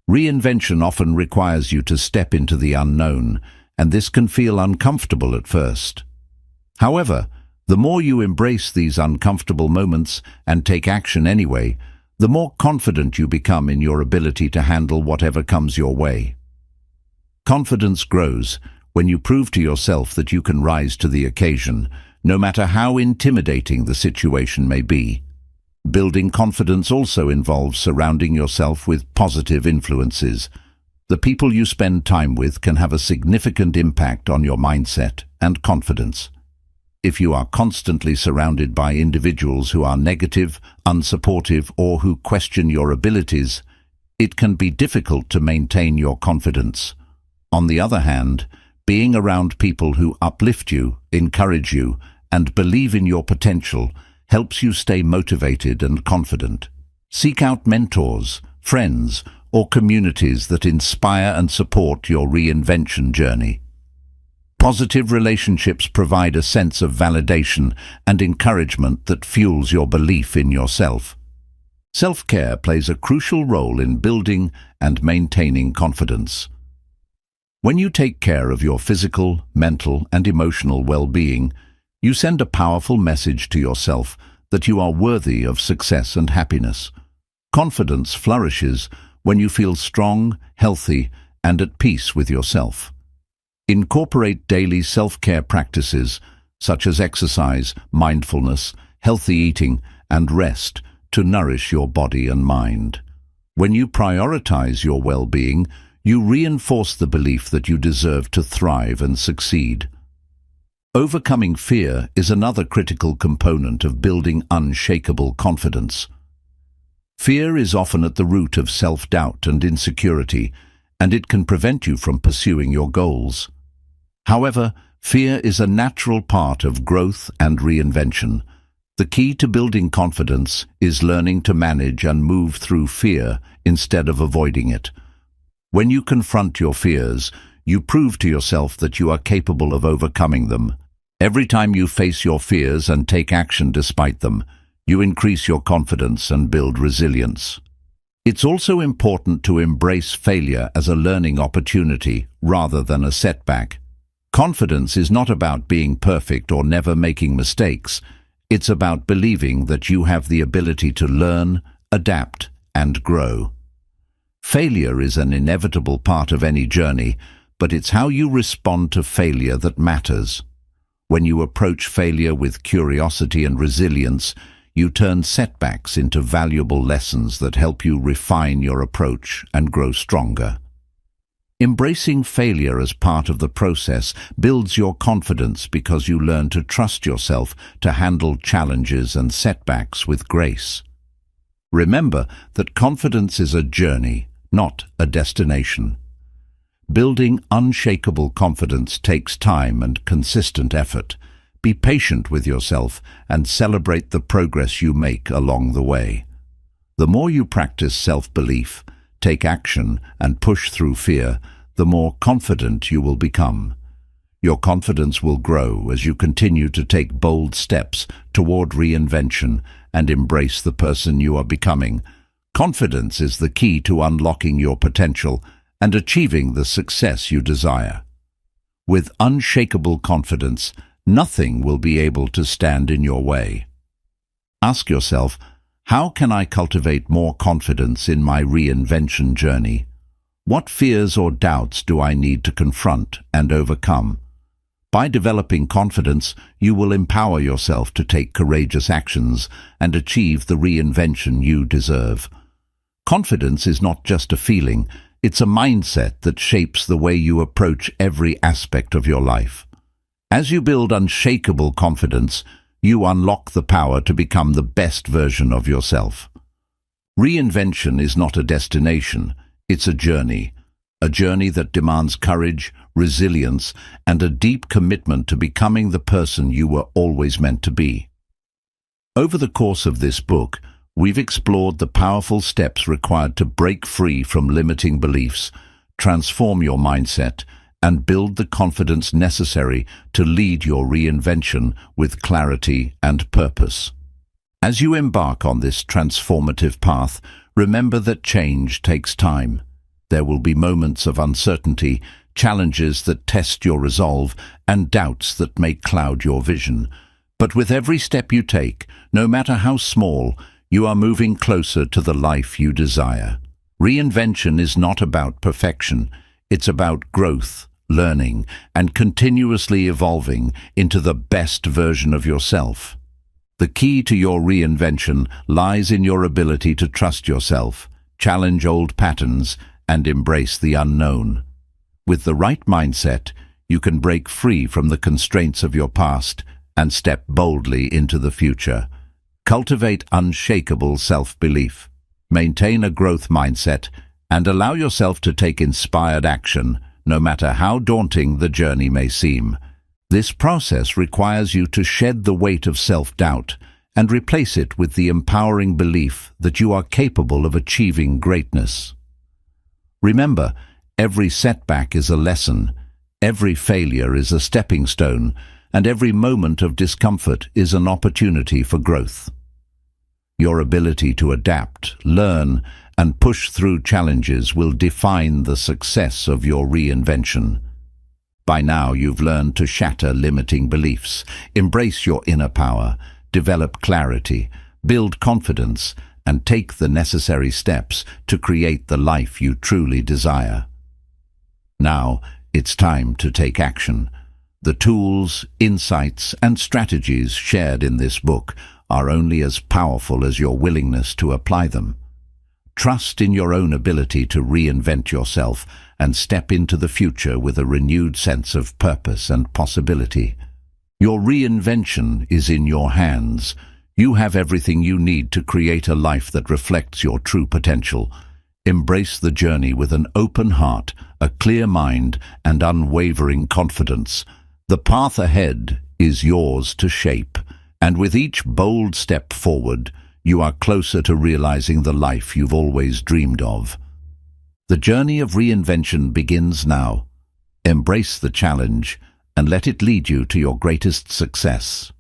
Reinvention often requires you to step into the unknown, and this can feel uncomfortable at first. However, the more you embrace these uncomfortable moments and take action anyway, the more confident you become in your ability to handle whatever comes your way. Confidence grows when you prove to yourself that you can rise to the occasion, no matter how intimidating the situation may be. Building confidence also involves surrounding yourself with positive influences. The people you spend time with can have a significant impact on your mindset and confidence. If you are constantly surrounded by individuals who are negative, unsupportive, or who question your abilities, it can be difficult to maintain your confidence. On the other hand, being around people who uplift you, encourage you, and believe in your potential helps you stay motivated and confident. Seek out mentors, friends, or communities that inspire and support your reinvention journey. Positive relationships provide a sense of validation and encouragement that fuels your belief in yourself. Self-care plays a crucial role in building and maintaining confidence. When you take care of your physical, mental, and emotional well-being, you send a powerful message to yourself that you are worthy of success and happiness. Confidence flourishes when you feel strong, healthy, and at peace with yourself. Incorporate daily self-care practices such as exercise, mindfulness, healthy eating, and rest to nourish your body and mind. When you prioritize your well-being, you reinforce the belief that you deserve to thrive and succeed. Overcoming fear is another critical component of building unshakable confidence. Fear is often at the root of self-doubt and insecurity, and it can prevent you from pursuing your goals. However, fear is a natural part of growth and reinvention. The key to building confidence is learning to manage and move through fear instead of avoiding it. When you confront your fears, you prove to yourself that you are capable of overcoming them. Every time you face your fears and take action despite them, You increase your confidence and build resilience. It's also important to embrace failure as a learning opportunity rather than a setback. Confidence is not about being perfect or never making mistakes. It's about believing that you have the ability to learn, adapt, and grow. Failure is an inevitable part of any journey, but it's how you respond to failure that matters. When you approach failure with curiosity and resilience, you turn setbacks into valuable lessons that help you refine your approach and grow stronger. Embracing failure as part of the process builds your confidence because you learn to trust yourself to handle challenges and setbacks with grace. Remember that confidence is a journey, not a destination. Building unshakable confidence takes time and consistent effort. Be patient with yourself and celebrate the progress you make along the way. The more you practice self-belief, take action, and push through fear, the more confident you will become. Your confidence will grow as you continue to take bold steps toward reinvention and embrace the person you are becoming. Confidence is the key to unlocking your potential and achieving the success you desire. With unshakable confidence, nothing will be able to stand in your way. Ask yourself, how can I cultivate more confidence in my reinvention journey? What fears or doubts do I need to confront and overcome? By developing confidence, you will empower yourself to take courageous actions and achieve the reinvention you deserve. Confidence is not just a feeling, it's a mindset that shapes the way you approach every aspect of your life. As you build unshakable confidence, you unlock the power to become the best version of yourself. Reinvention is not a destination, it's a journey that demands courage, resilience, and a deep commitment to becoming the person you were always meant to be. Over the course of this book, we've explored the powerful steps required to break free from limiting beliefs, transform your mindset, and build the confidence necessary to lead your reinvention with clarity and purpose. As you embark on this transformative path, remember that change takes time. There will be moments of uncertainty, challenges that test your resolve, and doubts that may cloud your vision. But with every step you take, no matter how small, you are moving closer to the life you desire. Reinvention is not about perfection. It's about growth, learning, and continuously evolving into the best version of yourself. The key to your reinvention lies in your ability to trust yourself, challenge old patterns, and embrace the unknown. With the right mindset, you can break free from the constraints of your past and step boldly into the future. Cultivate unshakable self-belief. Maintain a growth mindset and allow yourself to take inspired action, no matter how daunting the journey may seem. This process requires you to shed the weight of self-doubt and replace it with the empowering belief that you are capable of achieving greatness. Remember, every setback is a lesson, every failure is a stepping stone, and every moment of discomfort is an opportunity for growth. Your ability to adapt, learn, and push through challenges will define the success of your reinvention. By now, you've learned to shatter limiting beliefs, embrace your inner power, develop clarity, build confidence, and take the necessary steps to create the life you truly desire. Now, it's time to take action. The tools, insights, and strategies shared in this book are only as powerful as your willingness to apply them. Trust in your own ability to reinvent yourself and step into the future with a renewed sense of purpose and possibility. Your reinvention is in your hands. You have everything you need to create a life that reflects your true potential. Embrace the journey with an open heart, a clear mind, and unwavering confidence. The path ahead is yours to shape, and with each bold step forward, you are closer to realizing the life you've always dreamed of. The journey of reinvention begins now. Embrace the challenge and let it lead you to your greatest success.